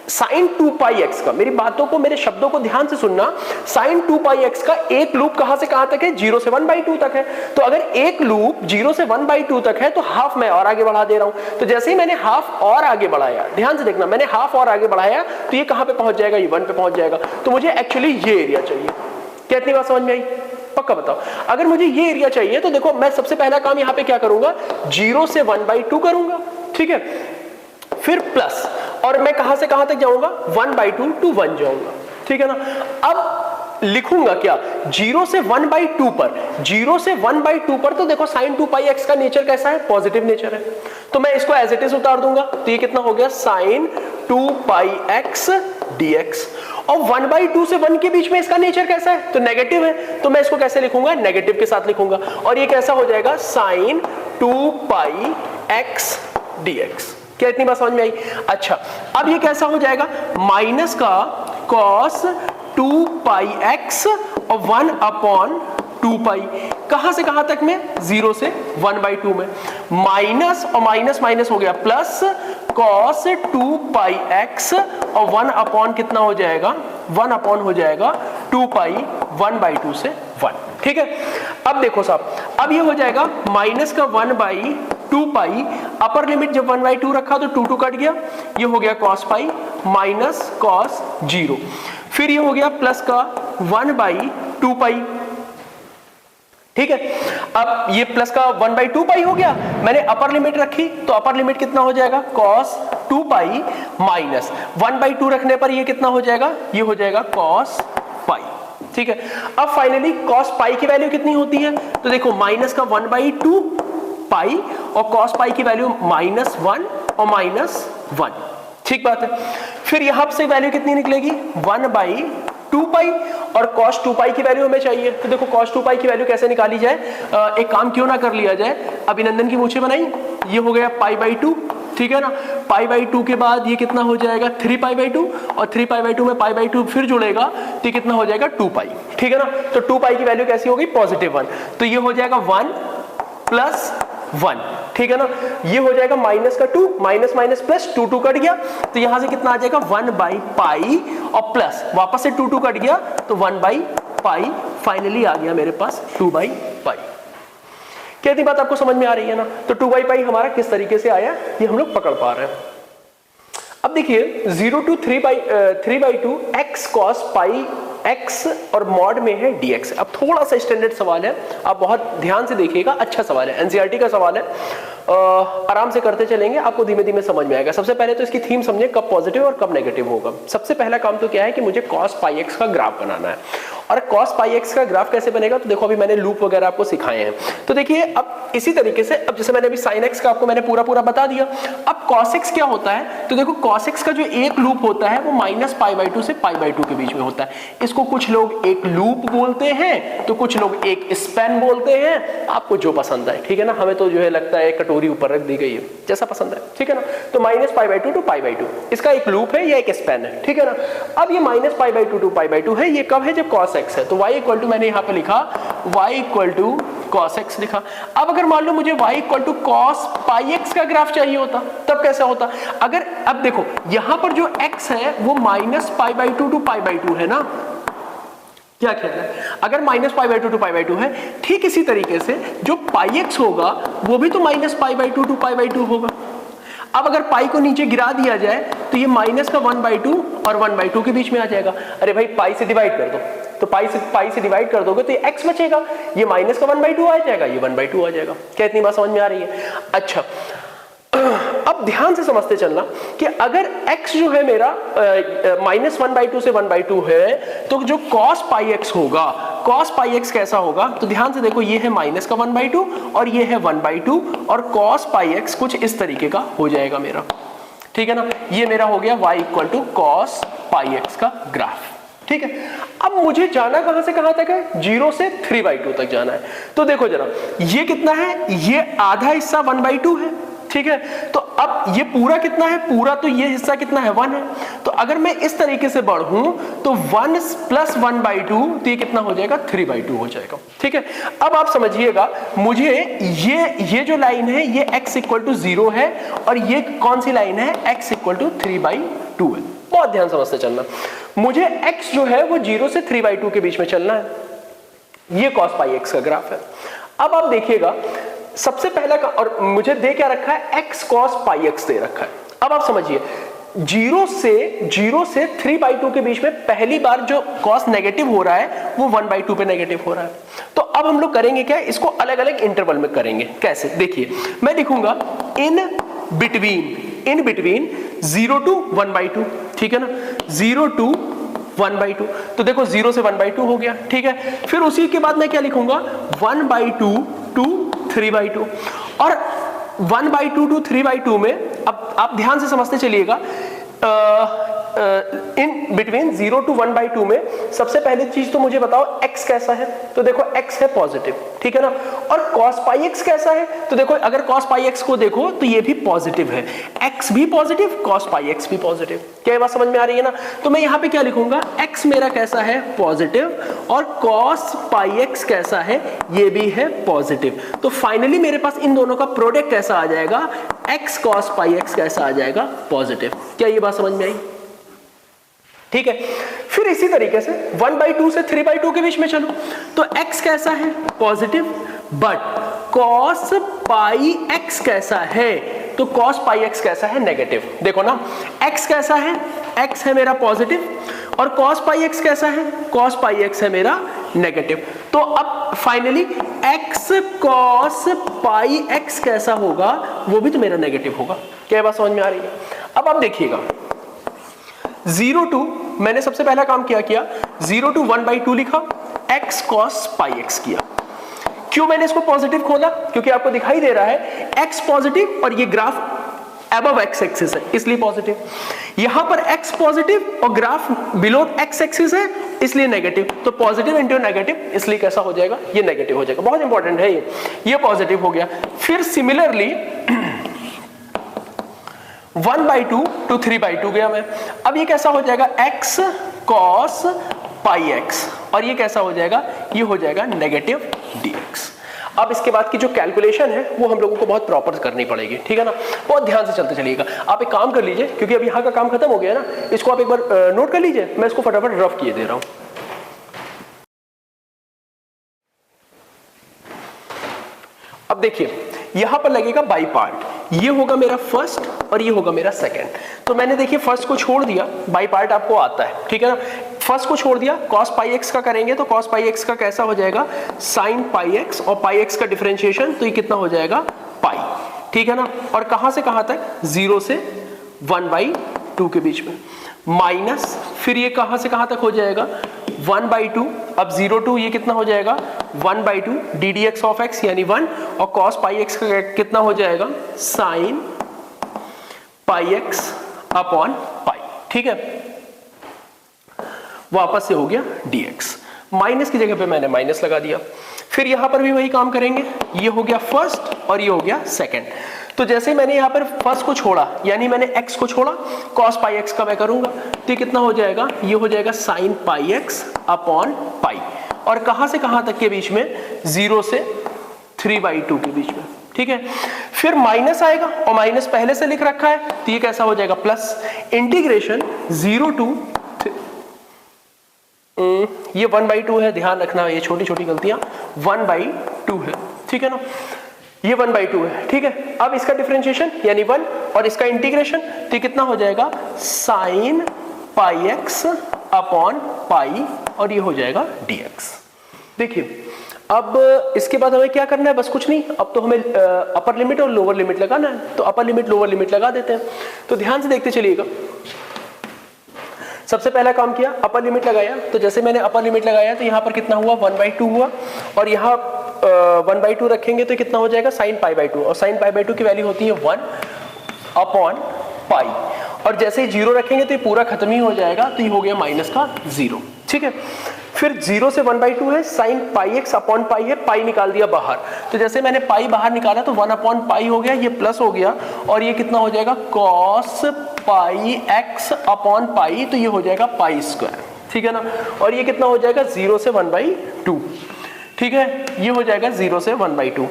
साइन 2πx का, मेरी बातों को मेरे शब्दों को ध्यान से सुनना, साइन 2πx का एक लूप कहां से कहां तक है 0 से 1/2 तक है। तो अगर एक लूप 0 से 1/2 तक है तो हाफ मैं और आगे बढ़ा दे रहा हूं। तो जैसे ही मैंने हाफ और आगे बढ़ाया, ध्यान से देखना, मैंने हाफ और आगे बढ़ाया तो ये कहां पे पहुंच जाएगा, ये 1 पे पहुंच जाएगा। तो मुझे एक्चुअली ये एरिया चाहिए। क्या इतनी बात समझ में आई? पक्का बताओ। अगर मुझे ये एरिया चाहिए तो देखो मैं सबसे पहला काम यहां पे क्या करूंगा, 0 से 1/2 करूंगा, ठीक है, फिर प्लस, और मैं कहां से कहां तक जाऊंगा 1/2 to 1 जाऊंगा, ठीक है ना। अब लिखूंगा क्या 0 से 1/2 पर, 0 से 1/2 पर तो देखो साइन 2πx का नेचर कैसा है, पॉजिटिव नेचर है, तो मैं इसको एज इट इज उतार दूंगा। तो ये कितना हो गया साइन 2πx dx। और 1/2 से 1 के बीच में इसका नेचर कैसा है, तो नेगेटिव है, तो मैं इसको कैसे लिखूंगा, नेगेटिव के साथ लिखूंगा। और ये कैसा हो जाएगा साइन 2πx dx। क्या इतनी बात समझ में आई? अच्छा, अब ये कैसा हो जाएगा, माइनस का कॉस 2πx और 1/2 कहां से कहां तक में, 0 से 1/2 में, माइनस और माइनस माइनस हो गया प्लस कॉस 2πx और 1/ कितना हो जाएगा, 1/ हो जाएगा 2π 1/2 से 1, ठीक है। अब देखो साहब, अब ये हो जाएगा माइनस का 1/2 अपर लिमिट जब 1/2 रखा तो 2 कट गया, ये हो गया cos पाई माइनस cos 0, फिर ये हो गया प्लस का 1/2 ठीक है। अब ये प्लस का 1/2 हो गया, मैंने अपर लिमिट रखी तो अपर लिमिट कितना हो जाएगा cos 2 माइनस 1/2 रखने पर ये कितना हो जाएगा, ये हो जाएगा cos पाई, ठीक है। अब फाइनली cos पाई की वैल्यू कितनी होती है, तो देखो माइनस का 1/2 पाई और cos पाई की वैल्यू -1 और -1, ठीक बात है। फिर यहां से वैल्यू कितनी निकलेगी 1/2 पाई और cos 2 पाई की वैल्यू हमें चाहिए। तो देखो cos 2 पाई की वैल्यू कैसे निकाली जाए, एक काम क्यों ना कर लिया जाए, अभिनंदन की मूछें बनाई, ये हो गया π/2, ठीक है ना। π/2 के बाद ये कितना हो जाएगा 3π/2 और 3π/2 में π/2 फिर जुड़ेगा तो कितना हो जाएगा 2 पाई, ठीक है ना। तो 2 पाई की वैल्यू कैसी होगी, +1, तो ये हो जाएगा 1 + 1, ठीक है ना। ये हो जाएगा माइनस का 2, माइनस माइनस प्लस 2 कट गया तो यहां से कितना आ जाएगा 1/पाई और प्लस वापस से 2 कट गया तो 1/पाई, फाइनली आ गया मेरे पास 2/पाई। क्या इतनी बात आपको समझ में आ रही है ना। तो 2/पाई हमारा किस तरीके से आया ये हम लोग पकड़ पा रहे हैं। अब देखिए 0 to 3/2 x cos pi x और मॉड में है dx। अब थोड़ा सा स्टैंडर्ड सवाल है, आप बहुत ध्यान से देखिएगा, अच्छा सवाल है, एनसीईआरटी का सवाल है, आराम से करते चलेंगे, आपको धीमे धीमे समझ में आएगा। सबसे पहले तो इसकी थीम समझे, कब पॉजिटिव और कब नेगेटिव होगा। सबसे पहला काम तो क्या है कि मुझे cos पाई x का ग्राफ बनाना है। और cos पाई x का ग्राफ कैसे बनेगा, तो देखो अभी मैंने लूप वगैरह आपको सिखाए हैं। तो देखिए अब इसी तरीके से, अब जैसे मैंने अभी sin x का आपको मैंने पूरा बता दिया। अब cos x क्या होता है, तो देखो cos x का जो एक लूप होता है वो -π/2 से π/2 के बीच में होता है। इसको कुछ लोग एक लूप बोलते हैं तो कुछ लोग एक स्पैन बोलते हैं, आपको जो पसंद है, ठीक है ना। हमें तो जो है लगता है कटोरी ऊपर रख दी गई है, जैसा पसंद है, ठीक है ना। तो -π/2 to π/2 इसका एक लूप है या एक स्पैन है, ठीक है ना। अब ये -π/2 to π/2 है, ये कब है, जब cos x है, तो y इक्वल टू मैंने यहाँ पे लिखा y equal to cos x लिखा। अब अगर मान लो मुझे y equal to cos pi x का ग्राफ चाहिए होता, तब कैसा होता? अगर अब देखो यहां पर जो x है वो -π/2 टू π/2 है ना, क्या कहना है? अगर -π/2 टू π/2 है, ठीक इसी तरीके से जो पाई x होगा वो भी तो -π/2 टू π/2 होगा। अब अगर पाई को नीचे गिरा दिया जाए तो ये माइनस का 1/2 और 1/2 के बीच में आ जाएगा। अरे भाई पाई से डिवाइड कर दो, तो पाई से डिवाइड कर दोगे तो ये x बचेगा, ये माइनस का 1/2 आ जाएगा, ये 1/2 आ जाएगा। क्या इतनी बात समझ में आ रही है? अच्छा, अब ध्यान से समझते चलना कि अगर x जो है मेरा -1/2 से 1/2 है, तो जो cos पाई x होगा, cos पाई x कैसा होगा? तो ध्यान से देखो, ये है माइनस का 1/2 और ये है 1/2 और cos पाई x कुछ इस तरीके का हो जाएगा मेरा, ठीक है ना। ये मेरा हो गया y equal to cos pi x का ग्राफ, ठीक है। अब मुझे जाना कहां से कहां तक है? 0 से 3/2 तक जाना है। तो देखो जरा, ये कितना है? ये आधा हिस्सा 1/2 है, ठीक है। तो अब ये पूरा कितना है? पूरा तो ये हिस्सा कितना है? 1 है। तो अगर मैं इस तरीके से बढ़ूं तो 1 + 1/2, तो ये कितना हो जाएगा? 3/2 हो जाएगा, ठीक है। अब आप समझिएगा, मुझे ये जो लाइन है ये x इक्वल टू 0 है और ये कौन सी लाइन है? x इक्वल टू 3/2 है। बहुत ध्यान समझते चलना, मुझे x जो है वो 0 से 3/2 के बीच में चलना है। ये cos पाई x का ग्राफ है। अब आप देखिएगा, सबसे पहला का, और मुझे दे क्या रखा है? x cos पाई x दे रखा है। अब आप समझिए, 0 से 3/2 के बीच में पहली बार जो cos नेगेटिव हो रहा है वो 1/2 पे नेगेटिव हो रहा है। तो अब हम लोग करेंगे क्या? इसको अलग अलग इंटरवल में करेंगे। कैसे? देखिए, मैं लिखूंगा इन बिटवीन 0 to 1/2, ठीक है ना। 0 to 1/2, तो देखो 0 से 1/2 हो गया, ठीक है। फिर उसी के बाद मैं क्या लिखूंगा? 1/2 to 3/2, और 1/2 to 3/2 में अब आप ध्यान से समझते चलिएगा, इन बिटवीन 0 to 1/2 में सबसे पहली चीज तो मुझे बताओ x कैसा है? तो देखो x है पॉजिटिव, ठीक है ना। और cos पाई x कैसा है? तो देखो अगर cos पाई x को देखो तो ये भी पॉजिटिव है, x भी पॉजिटिव, cos पाई x भी पॉजिटिव। क्या ये बात समझ में आ रही है ना? तो मैं यहाँ पे क्या लिखूंगा? x मेरा कैसा है? पॉजिटिव, और cos पाई x कैसा है? ये भी है पॉजिटिव। तो फाइनली मेरे पास इन दोनों का प्रोडक्ट कैसा आ जाएगा? x cos पाई x कैसा आ जाएगा? पॉजिटिव। क्या ये बात समझ में आई? ठीक है। फिर इसी तरीके से 1/2 से 3/2 के बीच में चलो, तो x कैसा है? Positive, but cos pi x कैसा है? तो cos पाई x कैसा है? नेगेटिव। देखो ना, x कैसा है? x है मेरा पॉजिटिव, और cos पाई x कैसा है? cos पाई x है मेरा नेगेटिव। तो अब finally x cos pi x कैसा होगा? वो भी तो मेरा नेगेटिव होगा। क्या बात समझ में आ रही है? अब आप देखिएगा, 0 to, मैंने सबसे पहला काम क्या किया? 0 to 1/2 लिखा, x cos पाई x किया। क्यों मैंने इसको पॉजिटिव खोला? क्योंकि आपको दिखाई दे रहा है x पॉजिटिव और ये ग्राफ अबव x एक्सिस है, इसलिए पॉजिटिव। यहां पर x पॉजिटिव और ग्राफ बिलो x एक्सिस है, इसलिए नेगेटिव। तो पॉजिटिव इंटू नेगेटिव, इसलिए कैसा हो जाएगा? ये नेगेटिव हो जाएगा। बहुत इंपॉर्टेंट है ये पॉजिटिव हो गया। फिर सिमिलरली 1/2 to 3/2 गया मैं। अब ये कैसा हो जाएगा? x cos पाई x, और ये कैसा हो जाएगा? ये हो जाएगा नेगेटिव dx। अब इसके बाद की जो कैलकुलेशन है वो हम लोगों को बहुत प्रॉपर करनी पड़ेगी, ठीक है ना। बहुत ध्यान से चलते चलिएगा। आप एक काम कर लीजिए, क्योंकि अब यहाँ का काम खत्म हो गया ना, इसको आप एक बार नोट कर लीजिए। मैं इसको फटाफट रफ किए दे रहा हूं। अब देखिए, यहां पर लगेगा बाई पार्ट, ये होगा मेरा फर्स्ट और ये होगा मेरा सेकंड। तो मैंने देखिए फर्स्ट को छोड़ दिया, बाई पार्ट आपको आता है, ठीक है ना। फर्स्ट को छोड़ दिया, cos पाई x का करेंगे तो cos पाई x का कैसा हो जाएगा? sin पाई x, और पाई x का डिफरेंशिएशन, तो ये कितना हो जाएगा? पाई, ठीक है ना। और कहां से कहां तक? 0 से 1/2 के बीच में, माइनस, फिर ये कहां से कहां तक हो जाएगा? 1/2। अब 0 to ये कितना हो जाएगा? 1/2 ddx ऑफ x यानी 1, और cos पाई x का कितना हो जाएगा? sin पाई x अपॉन पाई, ठीक है। वापस से हो गया dx, माइनस की जगह पे मैंने माइनस लगा दिया। फिर यहां पर भी वही काम करेंगे, ये हो गया फर्स्ट और ये हो गया सेकंड। तो जैसे मैंने यहाँ पर फर्स्ट को छोड़ा, यानी मैंने x को छोड़ा, cos पाई x का मैं करूंगा, तो ये कितना हो जाएगा, ये हो जाएगा sin पाई x अपॉन पाई, और कहां से कहां तक के बीच में, 0 से 3/2 के बीच में, ठीक है। फिर माइनस आएगा, और माइनस पहले से लिख रखा है, तो ये कैसा हो जाएगा, प्लस इंटीग्रेशन 0 टू, ये 1/2 है, ध्यान रखना, ये छोटी छोटी गलतियां, 1/2 है, ठीक है ना, ये 1/2 है, ठीक है। अब इसका डिफरेंशिएशन यानी 1 और इसका इंटीग्रेशन, तो ये कितना हो जाएगा, sine pi x upon pi, और ये हो जाएगा dx। देखिए अब इसके बाद हमें क्या करना है, बस कुछ नहीं, अब तो हमें अपर लिमिट और लोअर लिमिट लगाना है, तो अपर लिमिट लोअर लिमिट लगा देते हैं। तो ध्यान से देखते चलिएगा, सबसे पहला काम किया, अपर लिमिट लगाया, तो जैसे मैंने अपर लिमिट लगाया तो यहाँ पर कितना हुआ, 1/2 हुआ, और यहाँ 1/2 रखेंगे तो कितना हो जाएगा, साइन पाई/2, और साइन पाई/2 की वैल्यू होती है 1 अपॉन पाई, और जैसे ही 0 रखेंगे तो ये पूरा खत्म ही हो जाएगा, तो ये हो गया माइनस का 0, ठीक है। फिर 0 से 1/2 है, sine pi x upon pi है, पाई निकाल दिया बाहर, तो जैसे मैंने पाई बाहर निकाला तो 1 अपॉन पाई हो गया, ये प्लस हो गया, और ये कितना हो जाएगा, cos pi x upon pi, तो ये हो जाएगा पाई स्क्वायर, ठीक है ना, और ये कितना हो जाएगा, 0 से 1/2, ठीक है, ये हो जाएगा 0 से 1/2।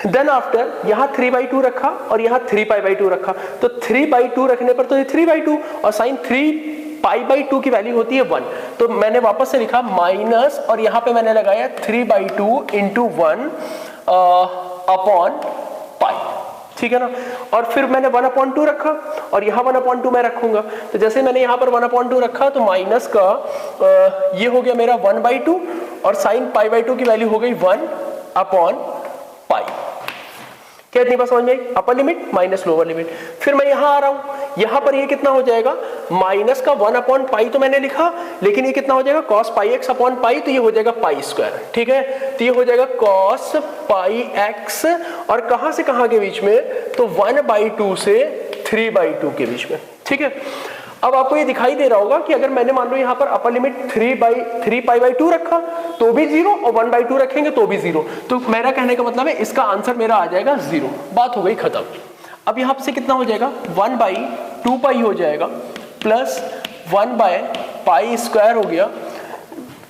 देन आफ्टर यहाँ 3/2 रखा और यहाँ 3π/2 रखा, तो 3/2 रखने पर तो ये 3/2, और साइन 3π/2 की वैल्यू होती है 1, तो मैंने वापस से लिखा माइनस, और यहाँ पे मैंने लगाया 3/2 इंटू 1 अपॉन पाई, ठीक है ना, और फिर मैंने 1/2 रखा, और यहाँ 1/2 मैं रखूंगा, तो जैसे मैंने यहाँ पर 1/2 रखा तो माइनस का ये हो गया मेरा 1/2, और साइन पाई/2 की वैल्यू हो गई 1 अपॉन पाई। क्या इतनी बात समझ में आई, upper limit minus lower limit. फिर मैं यहां आ रहा हूं, यहां पर ये कितना हो जाएगा, माइनस का 1 अपॉन पाई तो मैंने लिखा, लेकिन ये कितना हो जाएगा, cos pi x upon pi, तो ये हो जाएगा पाई स्क्वायर, ठीक है, तो ये हो जाएगा cos पाई x, और कहां से कहां के बीच में, तो 1/2 से 3/2 के बीच में, ठीक है। अब आपको ये दिखाई दे रहा होगा कि अगर मैंने मान लो यहाँ पर अपर लिमिट 3π/2 रखा तो भी 0, और 1/2 रखेंगे तो भी 0, तो मेरा कहने का मतलब है इसका आंसर मेरा आ जाएगा 0, बात हो गई खत्म। अब यहाँ से कितना हो जाएगा, 1/2π हो जाएगा, प्लस 1/पाई स्क्वायर हो गया,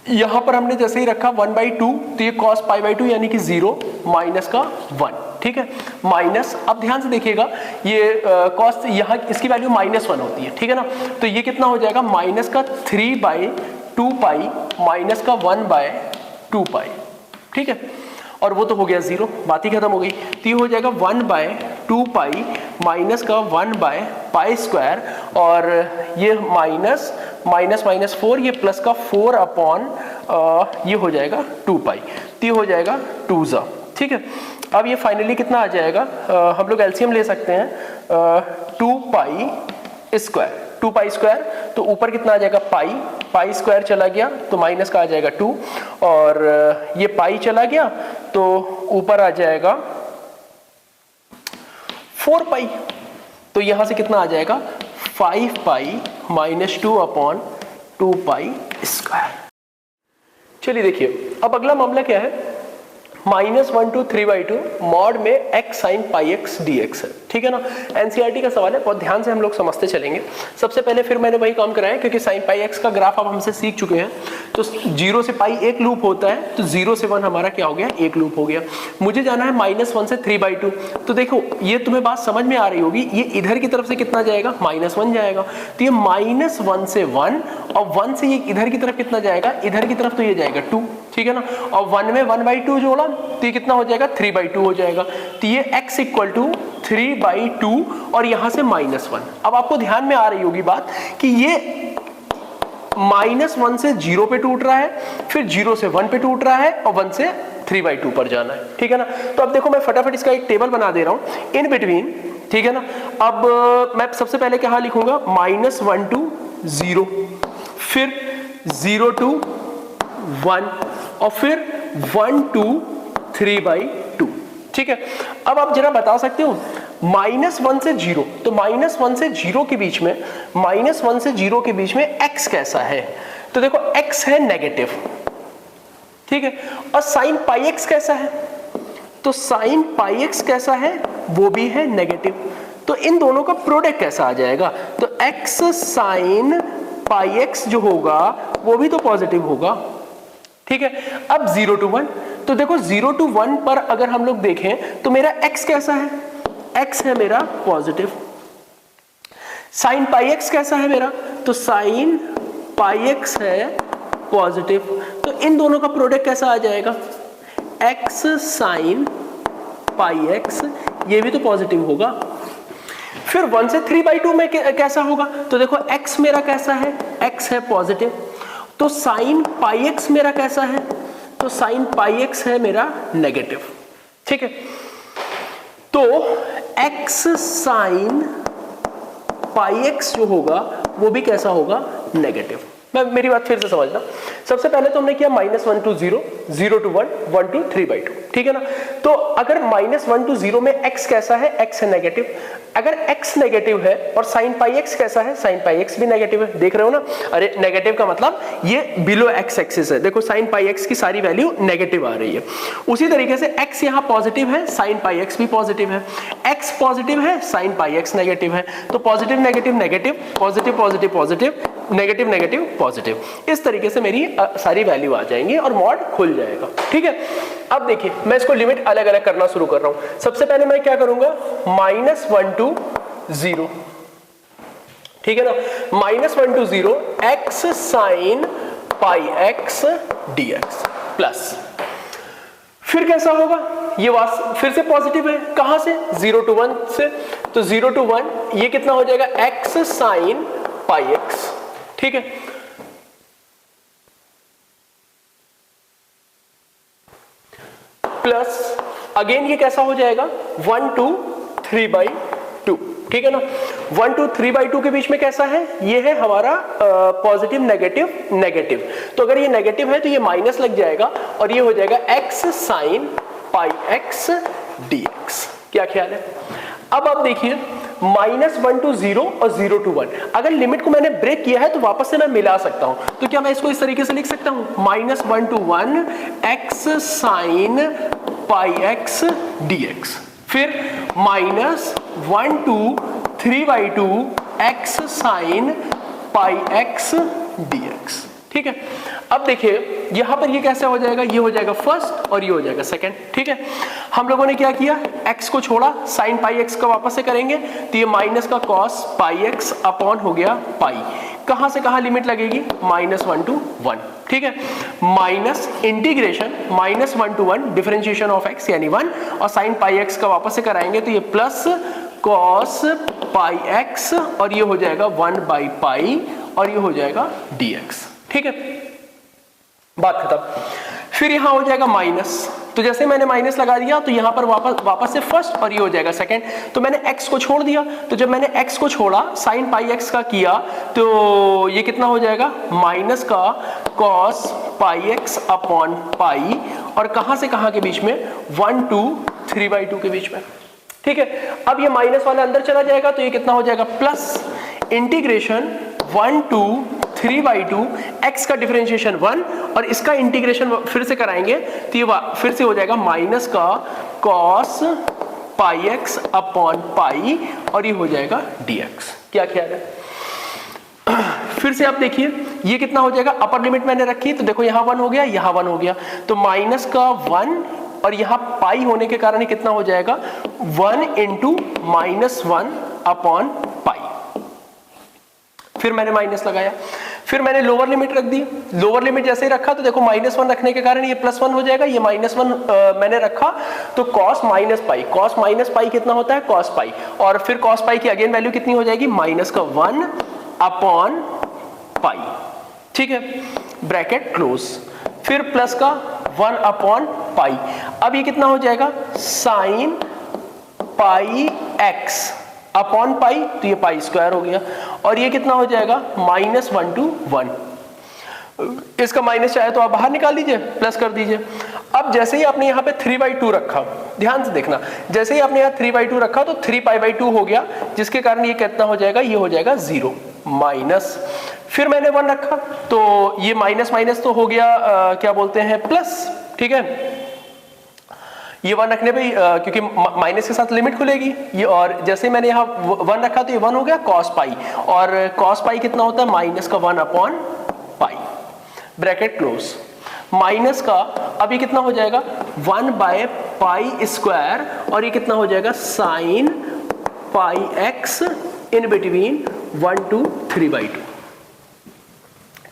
यहाँ पर हमने जैसे ही रखा 1/2, तो ये cos पाई/2 यानी कि 0 माइनस का 1, ठीक है, माइनस, अब ध्यान से देखिएगा, ये cos यहाँ इसकी वैल्यू -1 होती है, ठीक है ना, तो ये कितना हो जाएगा, माइनस का 3/2π माइनस का 1/2π, ठीक है, और वो तो हो गया 0, बात ही खत्म हो गई, तो ये हो जाएगा 1/2π माइनस का 1/पाई स्क्वायर, और ये माइनस माइनस माइनस 4, ये प्लस का 4 अपॉन ये हो जाएगा 2π, तो ये हो जाएगा 2 ठीक है। अब ये फाइनली कितना आ जाएगा, हम लोग एलसीएम ले सकते हैं, 2π स्क्वायर, तो ऊपर कितना आ जाएगा, पाई स्क्वायर चला गया तो माइनस का आ जाएगा 2, और ये पाई चला गया तो ऊपर आ जाएगा 4π, तो यहां से कितना आ जाएगा, 5π माइनस 2 अपॉन 2π स्क्वायर। चलिए देखिए, अब अगला मामला क्या है, -1 to 3/2 मॉड में x sin पाई x dx है, ठीक है ना, एनसीईआरटी का सवाल है, बहुत ध्यान से हम लोग समझते चलेंगे। सबसे पहले फिर मैंने वही काम कराया, क्योंकि sin पाई x का ग्राफ आप हमसे सीख चुके हैं, तो 0 से पाई एक लूप होता है, तो 0 से 1 हमारा क्या हो गया, एक लूप हो गया। मुझे जाना है -1 से 3/2, तो देखो ये तुम्हें बात समझ में आ रही होगी, ये इधर की तरफ से कितना जाएगा, -1 जाएगा, तो ये -1 से 1, और 1 से ये इधर की तरफ कितना जाएगा, इधर की तरफ तो ये जाएगा 2, ठीक है ना, और 1 में 1/2 जोड़ा तो ये कितना हो जाएगा, 3/2 हो जाएगा, तो ये x = 3/2, और यहां से -1। अब आपको ध्यान में आ रही होगी बात कि ये -1 से 0 पे टूट रहा है, फिर 0 से 1 पे टूट रहा है, और 1 से 3/2 पर जाना है, ठीक है ना। तो अब देखो मैं फटाफट इसका एक टेबल बना दे रहा हूं इन बिटवीन, ठीक है ना। अब मैं सबसे पहले क्या लिखूंगा, -1 to 0, फिर 0 to 1, और फिर 1 to 3/2, ठीक है। अब आप जरा बता सकते हो, -1 से 0, तो -1 से 0 के बीच में, -1 से 0 के बीच में x कैसा है, तो देखो x है नेगेटिव, ठीक है, और sin पाई x कैसा है, तो साइन पाई एक्स कैसा है, वो भी है नेगेटिव, तो इन दोनों का प्रोडक्ट कैसा आ जाएगा, तो एक्स साइन पाई एक्स जो होगा वो भी तो पॉजिटिव होगा, ठीक है। अब 0 to 1, तो देखो 0 to 1 पर अगर हम लोग देखें तो मेरा x कैसा है, x है मेरा पॉजिटिव, साइन पाई एक्स कैसा है मेरा, तो साइन पाई एक्स है पॉजिटिव, तो इन दोनों का प्रोडक्ट कैसा आ जाएगा, x साइन पाई एक्स, ये भी तो पॉजिटिव होगा। फिर 1 से 3/2 में कैसा होगा, तो देखो x मेरा कैसा है, x है पॉजिटिव, तो साइन पाई एक्स मेरा कैसा है, तो साइन पाई एक्स है मेरा नेगेटिव, ठीक है। तो x साइन पाई एक्स जो होगा वो भी कैसा होगा, नेगेटिव। मैं मेरी बात फिर से समझना, सबसे पहले तो हमने किया -1 to 0, 0 to 1, 1 to 3/2, ठीक है ना। तो अगर -1 to 0 में x कैसा है, x है नेगेटिव, अगर x नेगेटिव है और साइन पाई एक्स कैसा है, साइन पाई एक्स भी नेगेटिव है, देख रहे हो ना, अरे नेगेटिव का मतलब ये बिलो x एक्सिस है, देखो साइन पाई एक्स की सारी वैल्यू नेगेटिव आ रही है। उसी तरीके से x यहाँ पॉजिटिव है, साइन पाई एक्स भी पॉजिटिव है, x पॉजिटिव है, साइन पाई एक्स नेगेटिव है, तो positive negative negative, positive positive positive, negative negative positive, इस तरीके से मेरी सारी वैल्यू आ जाएंगी और मॉड खुल जाएगा, ठीक है। अब देखिए मैं इसको लिमिट अलग अलग करना शुरू कर रहा हूं। सबसे पहले मैं क्या करूंगा, -1 to 0, ठीक है ना, -1 to 0 x sine pi x dx plus, फिर कैसा होगा, ये फिर से पॉजिटिव है, कहां से, 0 to 1 से, तो 0 to 1 ये कितना हो जाएगा, x साइन पाई एक्स, ठीक है। प्लस अगेन ये कैसा हो जाएगा, 1 to 3/2, ठीक है ना। 1 to 3/2 के बीच में कैसा है, ये है हमारा पॉजिटिव नेगेटिव नेगेटिव, तो अगर ये नेगेटिव है तो ये माइनस लग जाएगा और ये हो जाएगा x sine pi x dx। क्या ख्याल है। अब आप देखिए -1 to 0 और 0 to 1, अगर लिमिट को मैंने ब्रेक किया है तो वापस से मैं मिला सकता हूं, तो क्या मैं इसको इस तरीके से लिख सकता हूं, -1 to 1 x sine pi x dx, फिर -1 to 3/2 x sine pi x dx, ठीक है। अब देखिए यहां पर ये कैसे हो जाएगा, ये हो जाएगा फर्स्ट और ये हो जाएगा सेकंड, ठीक है। हम लोगों ने क्या किया, x को छोड़ा, साइन पाई एक्स का वापस से करेंगे तो ये माइनस का कॉस पाई एक्स अपॉन हो गया पाई, कहां से कहां लिमिट लगेगी, -1 to 1, ठीक है। Minus integration -1 to 1 differentiation of x यानी 1, और साइन पाई एक्स का वापस से कराएंगे तो ये प्लस कॉस पाई एक्स और ये हो जाएगा 1/पाई और ये हो जाएगा dx, ठीक है, बात खत्म। फिर यहां हो जाएगा माइनस, तो जैसे मैंने माइनस लगा दिया तो यहां पर वापस से फर्स्ट और ये हो जाएगा सेकंड, तो मैंने x को छोड़ दिया, तो जब मैंने x को छोड़ा साइन पाई एक्स का किया तो ये कितना हो जाएगा, माइनस का cos pi x upon pi, और कहां से कहां के बीच में, 1 to 3/2 के बीच में, ठीक है। अब ये माइनस वाला अंदर चला जाएगा तो ये कितना हो जाएगा, प्लस इंटीग्रेशन 1 to 3/2 x का डिफरेंशिएशन 1 और इसका इंटीग्रेशन फिर से कराएंगे तो ये फिर से हो जाएगा माइनस का cos pi x upon pi और ये हो जाएगा dx। क्या ख्याल है। फिर से आप देखिए ये कितना हो जाएगा, अपर लिमिट मैंने रखी तो देखो यहाँ 1 हो गया, यहाँ 1 हो गया, तो माइनस का 1 और यहाँ पाई होने के कारण ये कितना हो जाएगा, 1 into -1 अपॉन पाई। फिर मैंने माइनस लगाया, फिर मैंने लोअर लिमिट रख दी, लोअर लिमिट जैसे ही रखा तो देखो -1 रखने के कारण ये +1 हो जाएगा, ये -1 मैंने रखा तो cos माइनस पाई कितना होता है, cos पाई, और फिर cos पाई की अगेन वैल्यू कितनी हो जाएगी, माइनस का 1 अपॉन पाई, ठीक है, ब्रैकेट क्लोज, फिर प्लस का 1 अपॉन पाई। अब ये कितना हो जाएगा, sine pi x upon pi, तो ये पाई स्क्वायर हो गया, और ये कितना हो जाएगा, -1 to 1। इसका माइनस चाहे तो आप बाहर निकाल दीजिए, प्लस कर दीजिए। अब जैसे ही आपने यहाँ पे 3/2 रखा, ध्यान से देखना, जैसे ही आपने यहाँ 3/2 रखा तो 3π/2 हो गया, जिसके कारण ये कितना हो जाएगा, ये हो जाएगा 0 माइनस, फिर मैंने 1 रखा तो ये माइनस माइनस तो हो गया क्या बोलते हैं प्लस, ठीक है। ये 1 रखने पे क्योंकि माइनस के साथ लिमिट खुलेगी ये, और जैसे मैंने यहाँ 1 रखा तो ये 1 हो गया cos पाई, और cos पाई कितना होता है माइनस का 1 upon pi, bracket close. Minus का अब ये कितना हो जाएगा 1 बाय पाई स्क्वायर, और ये कितना हो जाएगा sine pi x in between 1 to 3/2।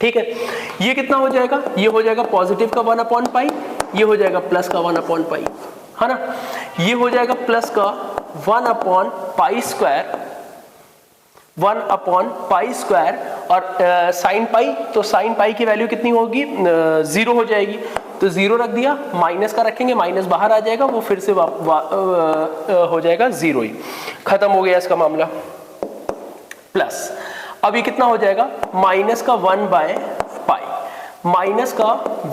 ठीक है, ये कितना हो जाएगा, ये हो जाएगा पॉजिटिव का 1 अपॉन पाई, ये हो जाएगा प्लस का 1 अपॉन पाई, है ना। ये हो जाएगा प्लस का 1 upon pi square, 1 upon pi square, और साइन पाई, तो साइन पाई की वैल्यू कितनी होगी 0 हो जाएगी, तो 0 रख दिया, माइनस का रखेंगे, माइनस बाहर आ जाएगा, वो फिर से हो जाएगा 0 ही, खत्म हो गया इसका मामला। प्लस अब ये कितना हो जाएगा माइनस का 1 बाय पाई, माइनस का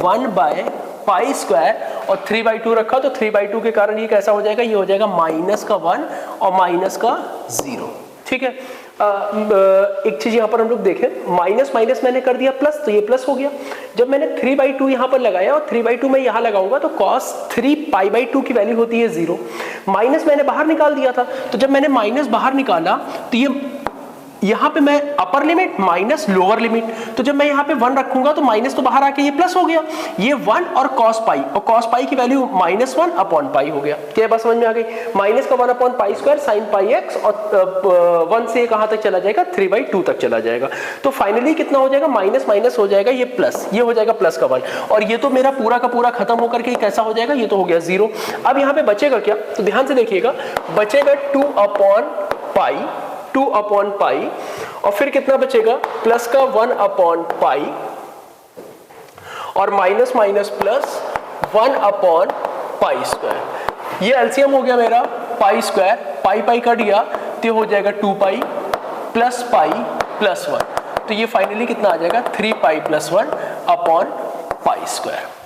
1 बाय पाई स्क्वायर, और 3/2 रखा तो 3/2 के कारण ये कैसा हो जाएगा, ये हो जाएगा माइनस का 1 और माइनस का 0। ठीक है, एक चीज यहां पर हम लोग देखें, माइनस माइनस मैंने कर दिया प्लस, तो ये प्लस हो गया। जब मैंने 3/2 यहां पर लगाया और 3/2 मैं यहां लगाऊंगा तो cos 3 पाई/2 की वैल्यू होती है 0। माइनस मैंने बाहर निकाल दिया था, तो जब मैंने माइनस बाहर निकाला तो ये यहां पे मैं अपर लिमिट माइनस लोअर लिमिट, तो जब मैं यहां पे 1 रखूंगा तो माइनस तो बाहर आके ये प्लस हो गया, ये 1 और cos पाई, और cos पाई की वैल्यू -1 अपॉन पाई हो गया। क्या बात समझ में आ गई, माइनस का 1 upon pi square sine pi x, और 1 से कहां तक चला जाएगा 3/2 तक चला जाएगा, तो फाइनली कितना हो जाएगा माइनस माइनस हो जाएगा ये प्लस, ये हो जाएगा प्लस का 1, और ये तो मेरा पूरा का पूरा खत्म होकर के कैसा हो जाएगा, ये तो हो गया 0। अब यहां पे बचेगा क्या, तो ध्यान से देखिएगा, बचेगा 2 अपॉन पाई, और फिर कितना बचेगा प्लस का 1 अपॉन पाई, और minus minus plus 1 upon pi square. ये एलसीएम हो गया मेरा पाई स्क्वायर, पाई पाई कट गया तो ये हो जाएगा 2 पाई प्लस पाई प्लस 1, तो ये फाइनली कितना आ जाएगा 3 pi plus 1 upon pi square.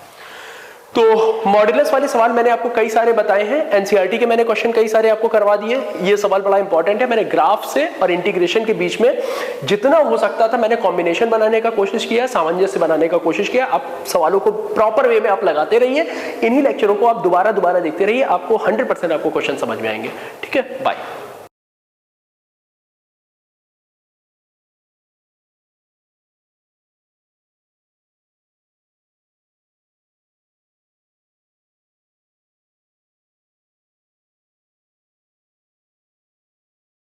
तो मॉड्यूलस वाले सवाल मैंने आपको कई सारे बताए हैं, एनसीईआरटी के मैंने क्वेश्चन कई सारे आपको करवा दिए। ये सवाल बड़ा इंपॉर्टेंट है, मैंने ग्राफ से और इंटीग्रेशन के बीच में जितना हो सकता था मैंने कॉम्बिनेशन बनाने का कोशिश किया, सामंजस्य बनाने का कोशिश किया। आप सवालों को प्रॉपर वे में आप लगाते रहिए, इन्हीं लेक्चरों को आप दोबारा देखते रहिए, आपको 100% आपको क्वेश्चन समझ में आएंगे। ठीक है, बाय।